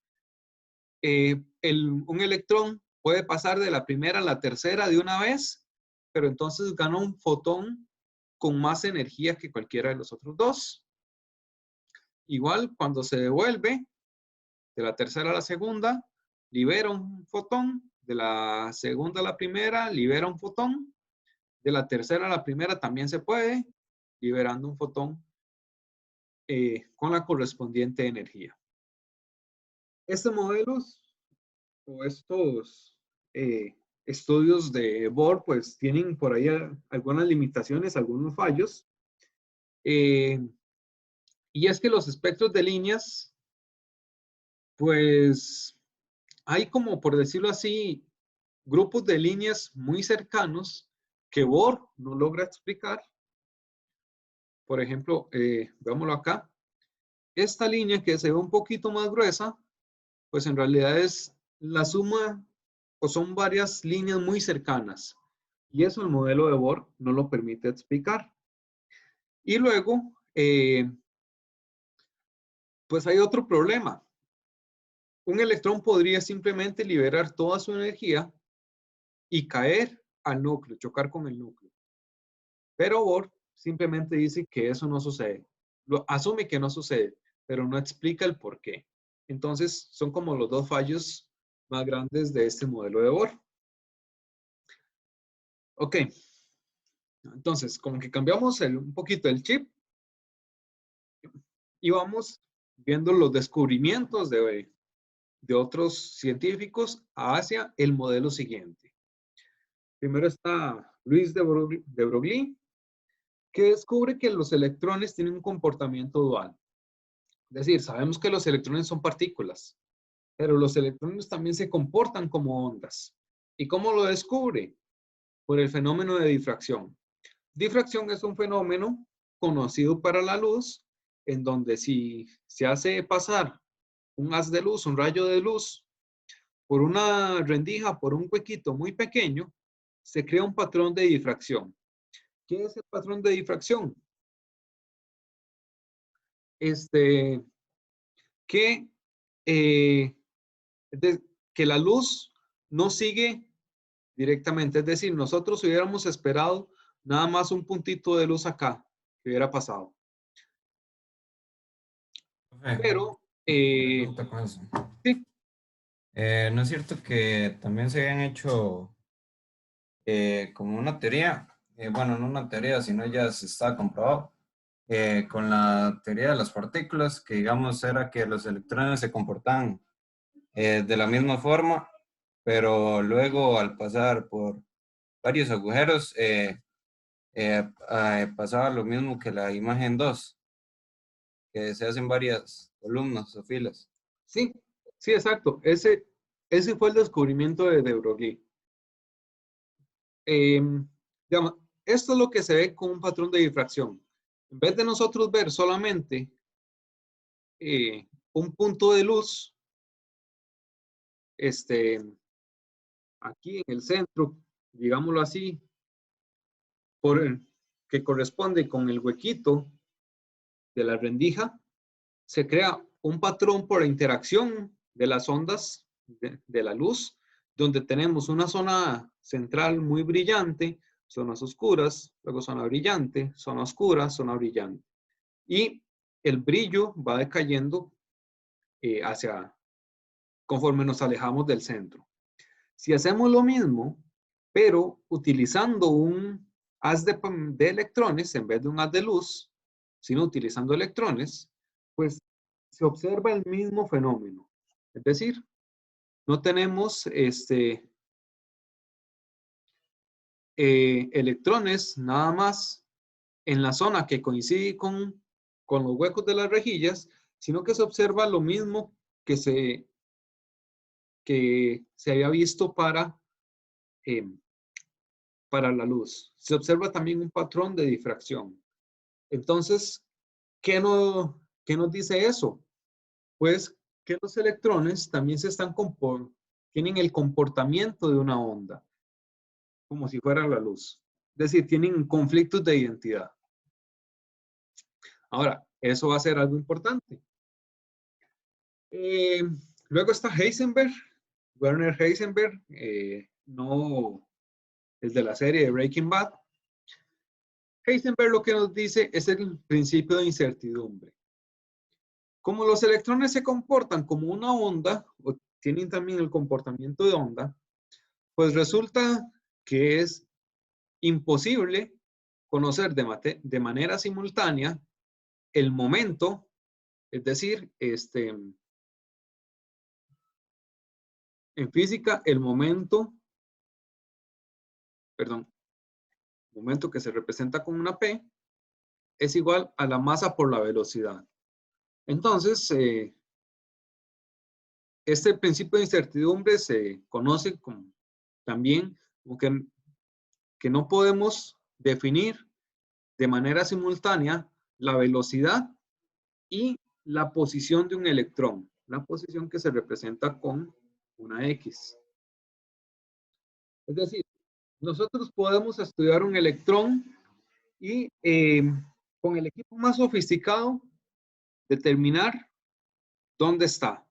Un electrón puede pasar de la primera a la tercera de una vez, pero entonces gana un fotón con más energía que cualquiera de los otros dos. Igual, cuando se devuelve de la tercera a la segunda, libera un fotón. De la segunda a la primera, libera un fotón. De la tercera a la primera también se puede, liberando un fotón con la correspondiente energía. Estos modelos o estos estudios de Bohr pues tienen por ahí algunas limitaciones, algunos fallos. Y es que los espectros de líneas pues hay como, por decirlo así, grupos de líneas muy cercanos que Bohr no logra explicar. Por ejemplo, veámoslo acá. Esta línea que se ve un poquito más gruesa, pues en realidad es la suma o son varias líneas muy cercanas. Y eso el modelo de Bohr no lo permite explicar. Y luego, pues hay otro problema. Un electrón podría simplemente liberar toda su energía y caer al núcleo, chocar con el núcleo. Pero Bohr simplemente dice que eso no sucede. Lo asume que no sucede, pero no explica el por qué. Entonces, son como los dos fallos más grandes de este modelo de Bohr. Ok. Entonces, como que cambiamos un poquito el chip y vamos viendo los descubrimientos de otros científicos hacia el modelo siguiente. Primero está Luis de Broglie, que descubre que los electrones tienen un comportamiento dual. Es decir, sabemos que los electrones son partículas, pero los electrones también se comportan como ondas. ¿Y cómo lo descubre? Por el fenómeno de difracción. Difracción es un fenómeno conocido para la luz, en donde si se hace pasar un haz de luz, un rayo de luz, por una rendija, por un huequito muy pequeño, se crea un patrón de difracción. ¿Qué es el patrón de difracción? Que, que la luz no sigue directamente. Es decir, nosotros hubiéramos esperado nada más un puntito de luz acá que hubiera pasado. Profe, Pero, pregunta con eso. sí, ¿No es cierto que también se habían hecho como una teoría? Bueno, no una teoría, sino ya se está comprobado con la teoría de las partículas, que digamos era que los electrones se comportaban de la misma forma, pero luego al pasar por varios agujeros pasaba lo mismo que la imagen 2, que se hacen varias columnas o filas. sí, sí, exacto. Ese fue el descubrimiento de de Broglie. Digamos, esto es lo que se ve con un patrón de difracción. En vez de nosotros ver solamente un punto de luz, aquí en el centro, digámoslo así, que corresponde con el huequito de la rendija, se crea un patrón por interacción de las ondas de la luz, donde tenemos una zona central muy brillante, zonas oscuras, luego zona brillante, zona oscura, zona brillante. Y el brillo va decayendo conforme nos alejamos del centro. Si hacemos lo mismo, pero utilizando un haz de electrones en vez de un haz de luz, sino utilizando electrones, pues se observa el mismo fenómeno. Es decir, no tenemos electrones nada más en la zona que coincide con los huecos de las rejillas, sino que se observa lo mismo que se había visto para la luz. Se observa también un patrón de difracción. Entonces, ¿qué nos dice eso? Pues que los electrones también tienen el comportamiento de una onda, como si fuera la luz. Es decir, tienen conflictos de identidad. Ahora, eso va a ser algo importante. Luego está Heisenberg, Werner Heisenberg, no es de la serie de Breaking Bad. Heisenberg lo que nos dice es el principio de incertidumbre. Como los electrones se comportan como una onda, o tienen también el comportamiento de onda, pues resulta que es imposible conocer de manera simultánea el momento, es decir, en física, el momento que se representa con una P, es igual a la masa por la velocidad. Entonces, este principio de incertidumbre se conoce también como que no podemos definir de manera simultánea la velocidad y la posición de un electrón, la posición que se representa con una X. Es decir, nosotros podemos estudiar un electrón y con el equipo más sofisticado determinar dónde está.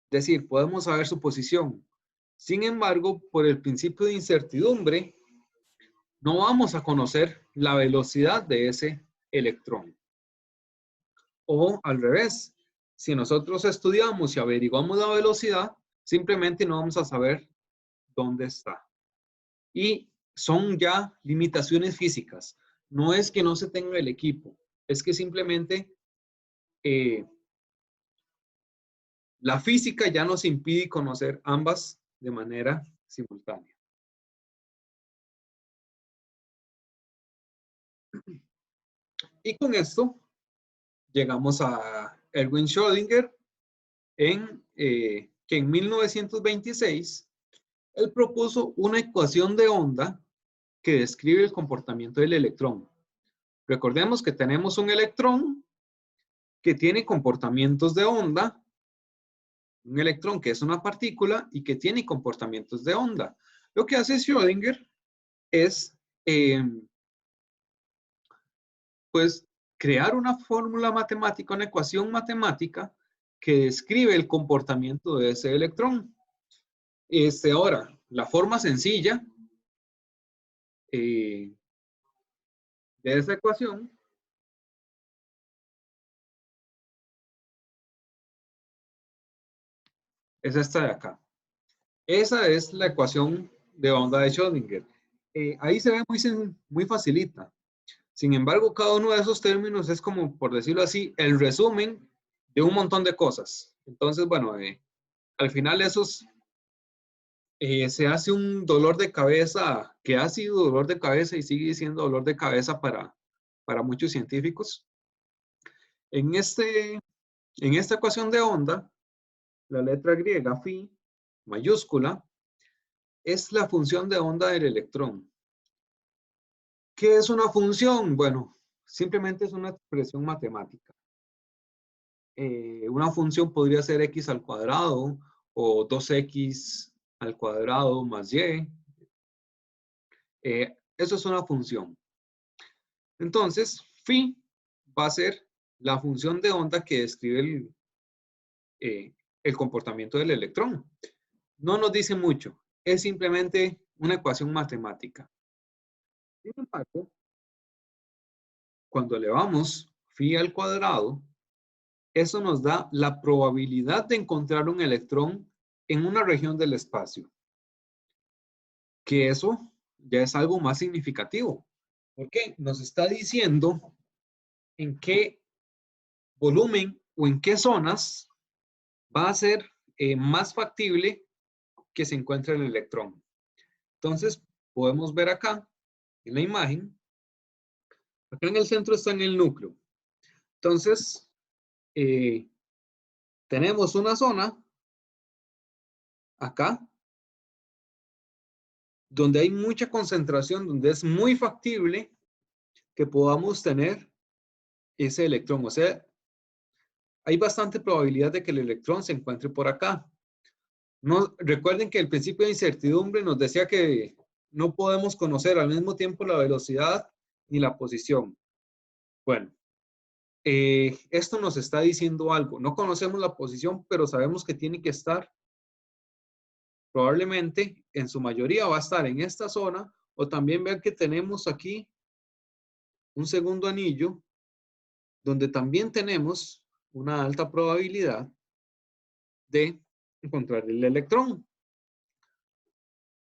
Es decir, podemos saber su posición. Sin embargo, por el principio de incertidumbre, no vamos a conocer la velocidad de ese electrón. O al revés, si nosotros estudiamos y averiguamos la velocidad, simplemente no vamos a saber dónde está. Y son ya limitaciones físicas. No es que no se tenga el equipo, es que simplemente la física ya nos impide conocer ambas de manera simultánea. Y con esto llegamos a Erwin Schrödinger, que en 1926 él propuso una ecuación de onda que describe el comportamiento del electrón. Recordemos que tenemos un electrón que tiene comportamientos de onda, un electrón que es una partícula y que tiene comportamientos de onda. Lo que hace Schrödinger es pues, crear una fórmula matemática, una ecuación matemática que describe el comportamiento de ese electrón. Ahora, la forma sencilla de esa ecuación es esta de acá. Esa es la ecuación de onda de Schrödinger. Ahí se ve muy facilita. Sin embargo, cada uno de esos términos es como, por decirlo así, el resumen de un montón de cosas. Entonces, bueno, al final esos se hace un dolor de cabeza, que ha sido dolor de cabeza y sigue siendo dolor de cabeza para muchos científicos. En esta ecuación de onda, la letra griega, phi, mayúscula, es la función de onda del electrón. ¿Qué es una función? Bueno, simplemente es una expresión matemática. Una función podría ser x al cuadrado o 2x al cuadrado más y. Eso es una función. Entonces, phi va a ser la función de onda que describe el comportamiento del electrón. No nos dice mucho, es simplemente una ecuación matemática. Sin embargo, cuando elevamos phi al cuadrado, eso nos da la probabilidad de encontrar un electrón en una región del espacio. Que eso ya es algo más significativo. Porque nos está diciendo en qué volumen o en qué zonas va a ser más factible que se encuentre el electrón. Entonces, podemos ver acá en la imagen, acá en el centro está en el núcleo. Entonces, tenemos una zona acá donde hay mucha concentración, donde es muy factible que podamos tener ese electrón. O sea, hay bastante probabilidad de que el electrón se encuentre por acá. No, recuerden que el principio de incertidumbre nos decía que no podemos conocer al mismo tiempo la velocidad ni la posición. Bueno, esto nos está diciendo algo. No conocemos la posición, pero sabemos que tiene que estar, probablemente, en su mayoría va a estar en esta zona, o también vean que tenemos aquí un segundo anillo, donde también tenemos una alta probabilidad de encontrar el electrón.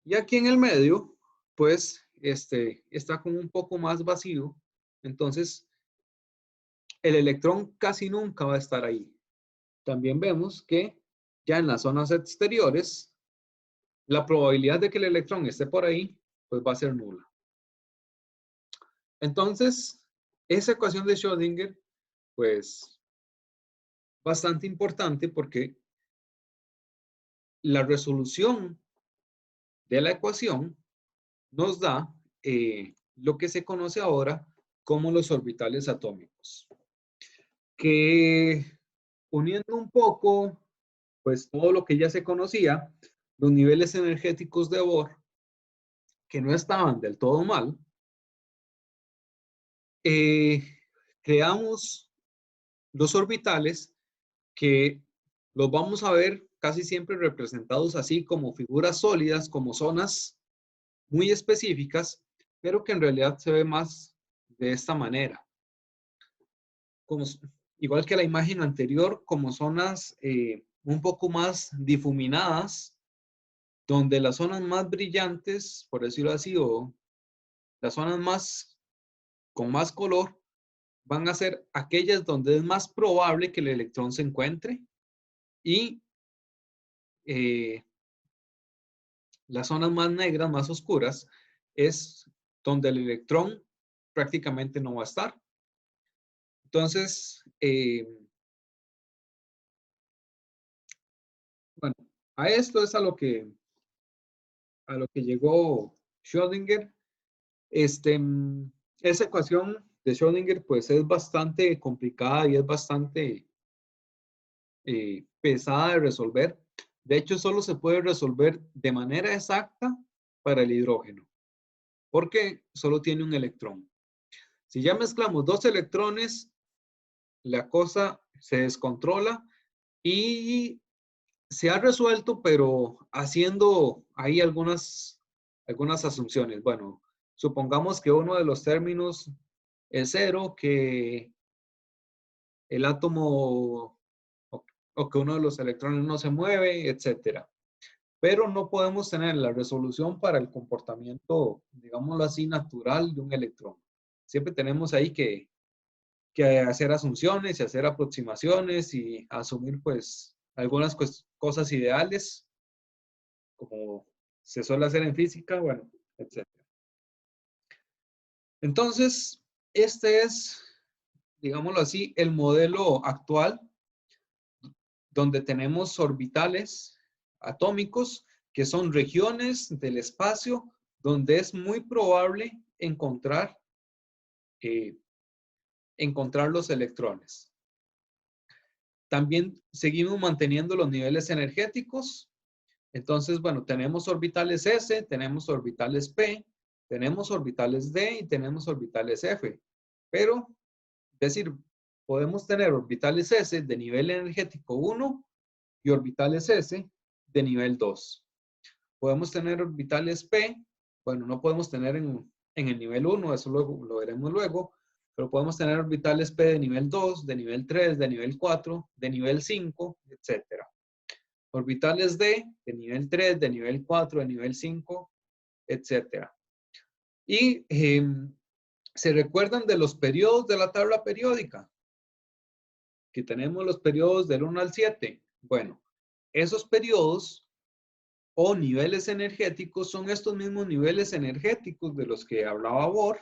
Y aquí en el medio, pues, está como un poco más vacío. Entonces, el electrón casi nunca va a estar ahí. También vemos que ya en las zonas exteriores, la probabilidad de que el electrón esté por ahí, pues va a ser nula. Entonces, esa ecuación de Schrödinger, pues, bastante importante porque la resolución de la ecuación nos da lo que se conoce ahora como los orbitales atómicos. Que uniendo un poco, pues todo lo que ya se conocía, los niveles energéticos de Bohr, que no estaban del todo mal, creamos los orbitales que los vamos a ver casi siempre representados así como figuras sólidas, como zonas muy específicas, pero que en realidad se ve más de esta manera. Como, igual que la imagen anterior, como zonas un poco más difuminadas, donde las zonas más brillantes, por decirlo así, o las zonas más con más color, van a ser aquellas donde es más probable que el electrón se encuentre, y las zonas más negras, más oscuras, es donde el electrón prácticamente no va a estar. Entonces, bueno, a esto es a lo que llegó Schrödinger. Esa ecuación de Schrödinger pues es bastante complicada y es bastante pesada de resolver. De hecho, solo se puede resolver de manera exacta para el hidrógeno, porque solo tiene un electrón. Si ya mezclamos dos electrones, la cosa se descontrola y se ha resuelto, pero haciendo ahí algunas asunciones. Bueno, supongamos que uno de los términos es cero, que el átomo o que uno de los electrones no se mueve, etcétera. Pero no podemos tener la resolución para el comportamiento, digámoslo así, natural de un electrón. Siempre tenemos ahí que hacer asunciones y hacer aproximaciones y asumir pues algunas cosas ideales, como se suele hacer en física, bueno, etc. Entonces, este es, digámoslo así, el modelo actual, donde tenemos orbitales atómicos, que son regiones del espacio donde es muy probable encontrar los electrones. También seguimos manteniendo los niveles energéticos. Entonces, bueno, tenemos orbitales S, tenemos orbitales P, tenemos orbitales D y tenemos orbitales F. Pero, es decir, podemos tener orbitales S de nivel energético 1 y orbitales S de nivel 2. Podemos tener orbitales P, bueno, no podemos tener en el nivel 1, eso lo veremos luego, pero podemos tener orbitales P de nivel 2, de nivel 3, de nivel 4, de nivel 5, etc. Orbitales D de nivel 3, de nivel 4, de nivel 5, etc. Y se recuerdan de los periodos de la tabla periódica, que tenemos los periodos del 1 al 7. Bueno, esos periodos o niveles energéticos son estos mismos niveles energéticos de los que hablaba Bohr,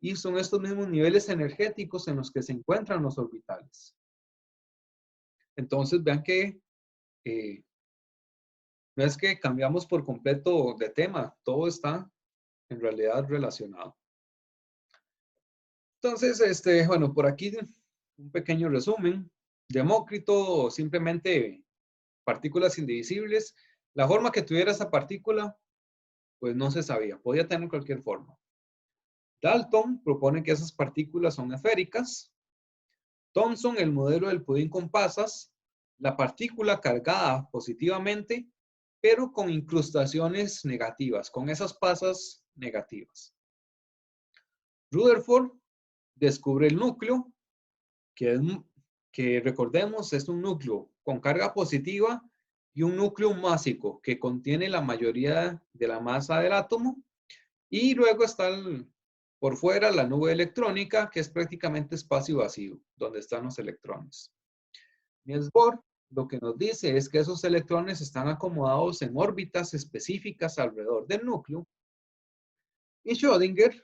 y son estos mismos niveles energéticos en los que se encuentran los orbitales. Entonces vean que no es que cambiamos por completo de tema, todo está en realidad relacionado. Entonces, bueno, por aquí un pequeño resumen. Demócrito, simplemente partículas indivisibles. La forma que tuviera esa partícula, pues no se sabía, podía tener cualquier forma. Dalton propone que esas partículas son esféricas. Thomson, el modelo del pudín con pasas, la partícula cargada positivamente, pero con incrustaciones negativas, con esas pasas negativas. Rutherford descubre el núcleo, que recordemos es un núcleo con carga positiva y un núcleo másico que contiene la mayoría de la masa del átomo, y luego está por fuera la nube electrónica, que es prácticamente espacio vacío, donde están los electrones. Niels Bohr lo que nos dice es que esos electrones están acomodados en órbitas específicas alrededor del núcleo. Y Schrödinger,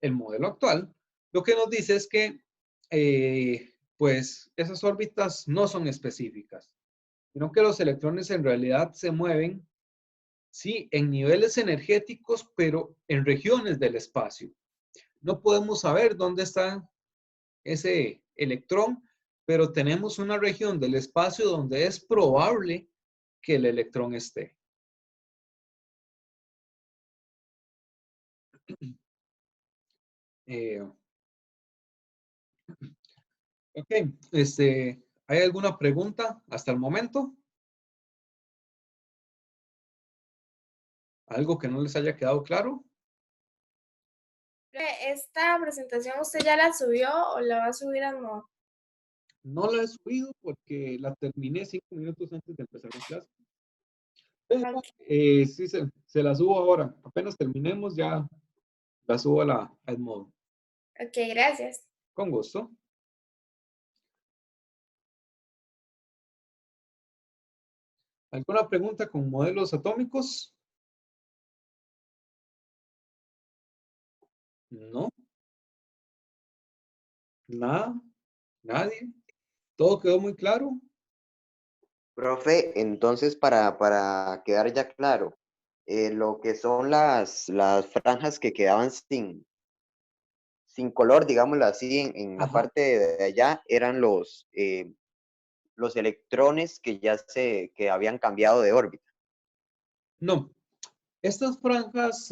el modelo actual, lo que nos dice es que pues esas órbitas no son específicas, sino que los electrones en realidad se mueven, sí, en niveles energéticos, pero en regiones del espacio. No podemos saber dónde está ese electrón, pero tenemos una región del espacio donde es probable que el electrón esté. Ok, ¿hay alguna pregunta hasta el momento? ¿Algo que no les haya quedado claro? ¿Esta presentación usted ya la subió o la va a subir a no? No la he subido porque la terminé 5 minutos antes de empezar la clase. Pero Okay. sí, se la subo ahora. Apenas terminemos, ya la subo a Edmodo. Ok, gracias. Con gusto. ¿Alguna pregunta con modelos atómicos? No. Nada. Nadie. ¿Todo quedó muy claro? Profe, entonces para quedar ya claro, lo que son las franjas que quedaban sin color, digámoslo así, en la Ajá. parte de allá, eran los electrones que habían cambiado de órbita. No. Estas franjas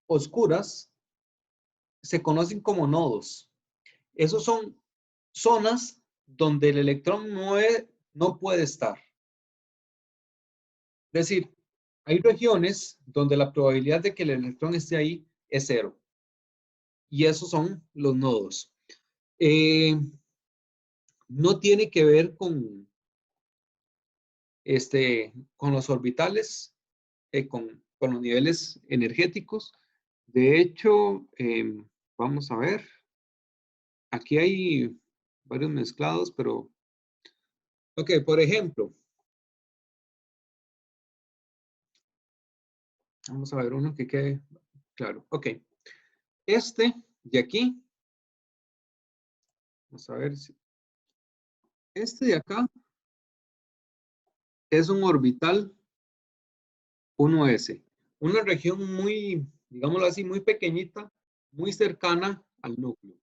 oscuras se conocen como nodos. Esos son zonas donde el electrón no puede estar. Es decir, hay regiones donde la probabilidad de que el electrón esté ahí es 0. Y esos son los nodos. No tiene que ver con los orbitales, con los niveles energéticos. De hecho, vamos a ver. Aquí hay varios mezclados, pero... Ok, por ejemplo. Vamos a ver uno que quede claro. Ok. Este de aquí. Vamos a ver si... Este de acá es un orbital 1s. Una región muy, digámoslo así, muy pequeñita, muy cercana al núcleo.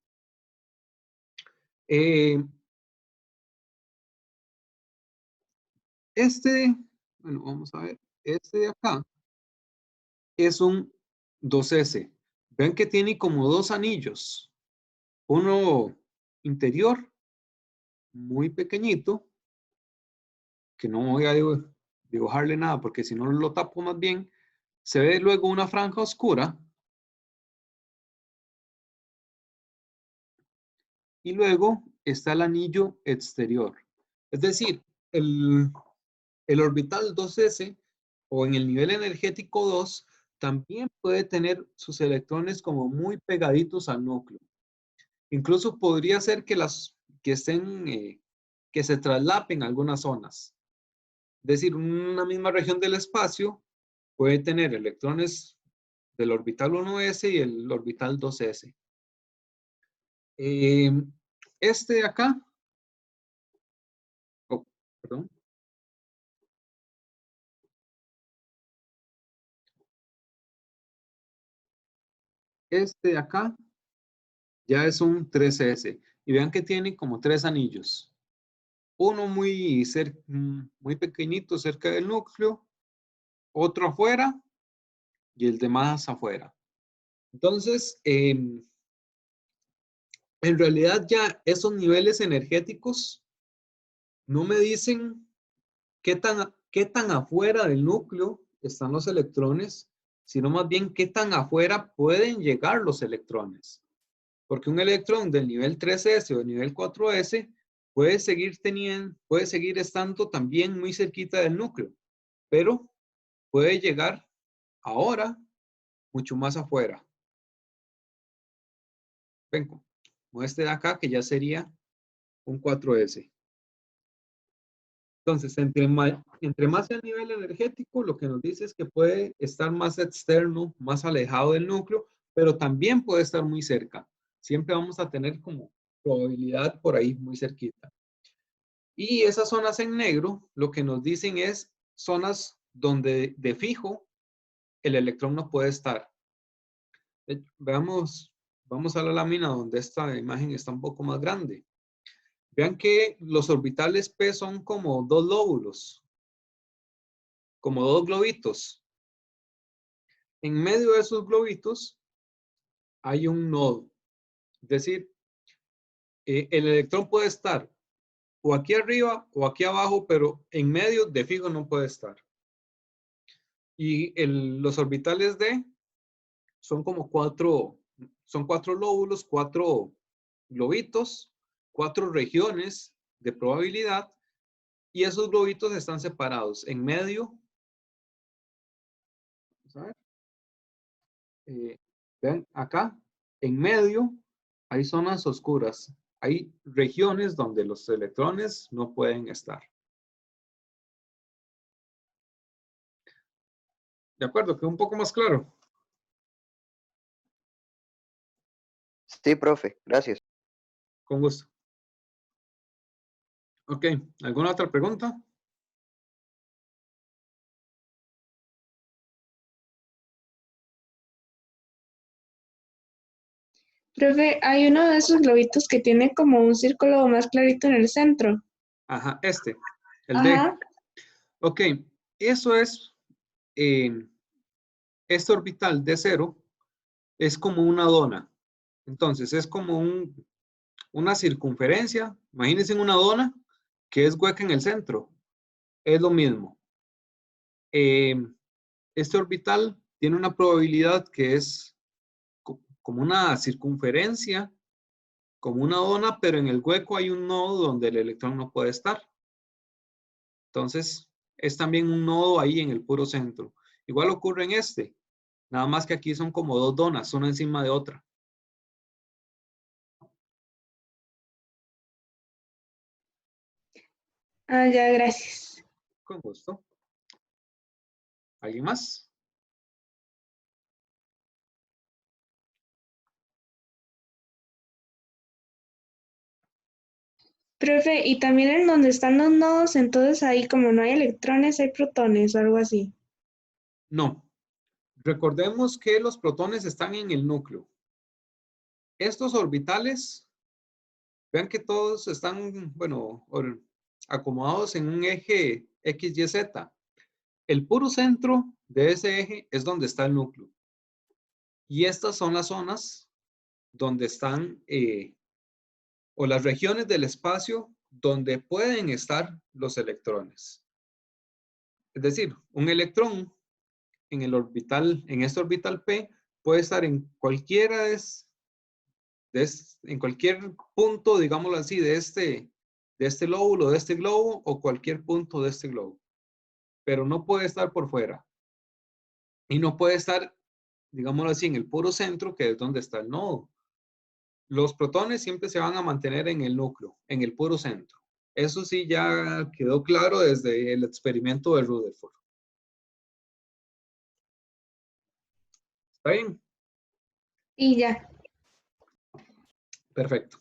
Bueno, vamos a ver. Este de acá es un 2s. Ven que tiene como dos anillos. Uno interior, muy pequeñito, que no voy a dibujarle nada porque si no lo tapo más bien. Se ve luego una franja oscura. Y luego está el anillo exterior. Es decir, el orbital 2s o en el nivel energético 2 también puede tener sus electrones como muy pegaditos al núcleo. Incluso podría ser que que se traslapen algunas zonas. Es decir, una misma región del espacio puede tener electrones del orbital 1s y el orbital 2s. Este de acá, perdón. Este de acá ya es un 3s. Y vean que tiene como tres anillos. Uno muy pequeñito cerca del núcleo, otro afuera y el demás afuera. Entonces, en realidad ya esos niveles energéticos no me dicen qué tan afuera del núcleo están los electrones, sino más bien qué tan afuera pueden llegar los electrones. Porque un electrón del nivel 3s o del nivel 4s puede seguir estando también muy cerquita del núcleo, pero puede llegar ahora mucho más afuera. Ven, como este de acá, que ya sería un 4s. Entonces, entre más el nivel energético, lo que nos dice es que puede estar más externo, más alejado del núcleo, pero también puede estar muy cerca. Siempre vamos a tener como probabilidad por ahí muy cerquita. Y esas zonas en negro, lo que nos dicen es zonas donde de fijo el electrón no puede estar. Veamos, vamos a la lámina donde esta imagen está un poco más grande. Vean que los orbitales P son como dos lóbulos, como dos globitos. En medio de esos globitos hay un nodo. Es decir, el electrón puede estar o aquí arriba o aquí abajo, pero en medio de fijo no puede estar. Y los orbitales D son como cuatro lóbulos, cuatro globitos, cuatro regiones de probabilidad, y esos globitos están separados. En medio, vamos a ver, ven acá, en medio hay zonas oscuras. Hay regiones donde los electrones no pueden estar. ¿De acuerdo? ¿Quedó un poco más claro? Sí, profe, gracias. Con gusto. Ok, ¿alguna otra pregunta? Profe, hay uno de esos globitos que tiene como un círculo más clarito en el centro. Ajá, el D. Ajá. Ok, eso es, este orbital D0 es como una dona. Entonces, es como una circunferencia. Imagínense una dona que es hueca en el centro. Es lo mismo. Este orbital tiene una probabilidad que es como una circunferencia, como una dona, pero en el hueco hay un nodo donde el electrón no puede estar. Entonces, es también un nodo ahí en el puro centro. Igual ocurre en este, nada más que aquí son como dos donas, una encima de otra. Ah, ya, gracias. Con gusto. ¿Alguien más? Profe, y también en donde están los nodos, entonces ahí como no hay electrones, hay protones o algo así. No. Recordemos que los protones están en el núcleo. Estos orbitales, vean que todos están, bueno, acomodados en un eje X, Y, Z. El puro centro de ese eje es donde está el núcleo. Y estas son las zonas donde están, o las regiones del espacio donde pueden estar los electrones. Es decir, un electrón en el orbital, en este orbital P, puede estar en cualquiera en cualquier punto, digámoslo así, de este lóbulo, de este globo, o cualquier punto de este globo. Pero no puede estar por fuera. Y no puede estar, digámoslo así, en el puro centro, que es donde está el nodo. Los protones siempre se van a mantener en el núcleo, en el puro centro. Eso sí ya quedó claro desde el experimento de Rutherford. ¿Está bien? Y ya. Perfecto.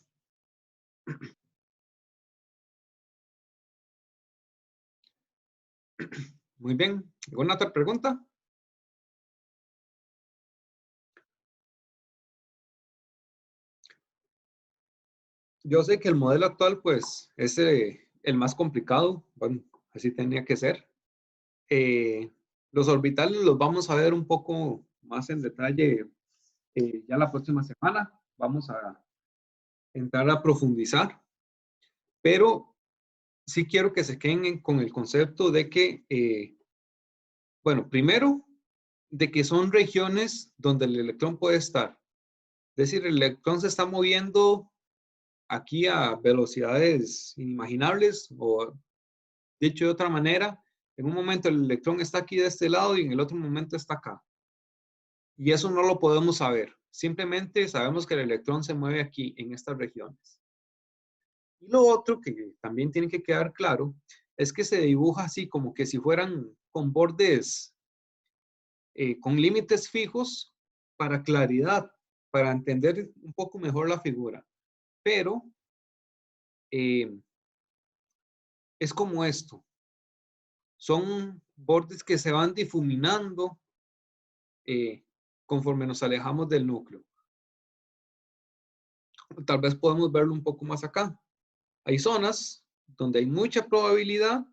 Muy bien. ¿Alguna otra pregunta? Yo sé que el modelo actual, pues, es el más complicado. Bueno, así tenía que ser. Los orbitales los vamos a ver un poco más en detalle ya la próxima semana. Vamos a entrar a profundizar. Pero sí quiero que se queden con el concepto de que, bueno, primero, de que son regiones donde el electrón puede estar. Es decir, el electrón se está moviendo aquí a velocidades inimaginables, o dicho de otra manera, en un momento el electrón está aquí de este lado y en el otro momento está acá. Y eso no lo podemos saber. Simplemente sabemos que el electrón se mueve aquí, en estas regiones. Y lo otro que también tiene que quedar claro es que se dibuja así como que si fueran con bordes, con límites fijos para claridad, para entender un poco mejor la figura. Pero es como esto. Son bordes que se van difuminando conforme nos alejamos del núcleo. Tal vez podemos verlo un poco más acá. Hay zonas donde hay mucha probabilidad,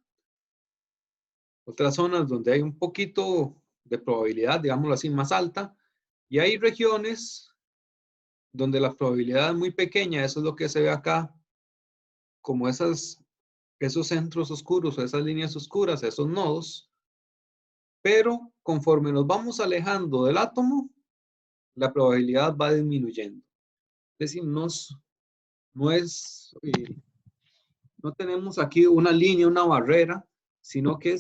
otras zonas donde hay un poquito de probabilidad, digámoslo así, más alta, y hay regiones donde la probabilidad es muy pequeña. Eso es lo que se ve acá, como esos centros oscuros o esas líneas oscuras, esos nodos. Pero conforme nos vamos alejando del átomo, la probabilidad va disminuyendo. Es decir, no tenemos aquí una línea, una barrera, sino que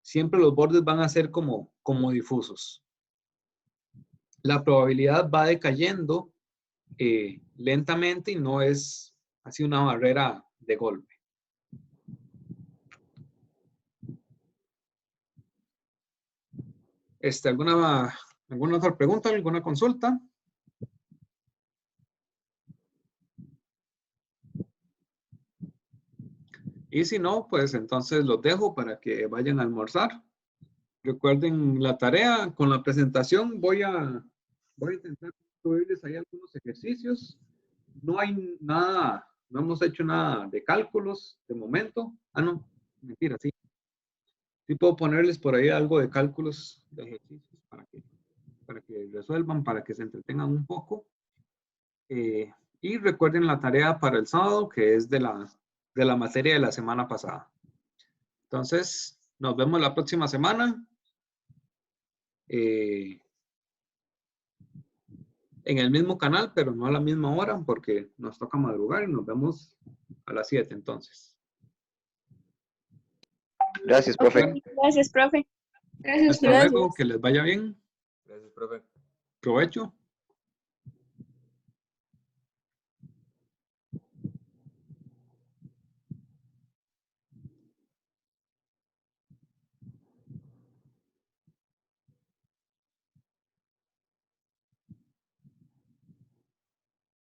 siempre los bordes van a ser como difusos. La probabilidad va decayendo lentamente y no es así una barrera de golpe. ¿Alguna otra pregunta? ¿Alguna consulta? Y si no, pues entonces los dejo para que vayan a almorzar. Recuerden la tarea con la presentación. Voy a intentar subirles ahí algunos ejercicios. No hay nada, no hemos hecho nada de cálculos de momento. Ah, no, mentira, sí. Sí puedo ponerles por ahí algo de cálculos de ejercicios para que resuelvan, para que se entretengan un poco. Y recuerden la tarea para el sábado, que es de la materia de la semana pasada. Entonces, nos vemos la próxima semana. En el mismo canal, pero no a la misma hora, porque nos toca madrugar y nos vemos a las 7 entonces. Gracias, profe. Bueno, Gracias, profe. Gracias, hasta gracias. luego, que les vaya bien. Gracias, profe. Provecho.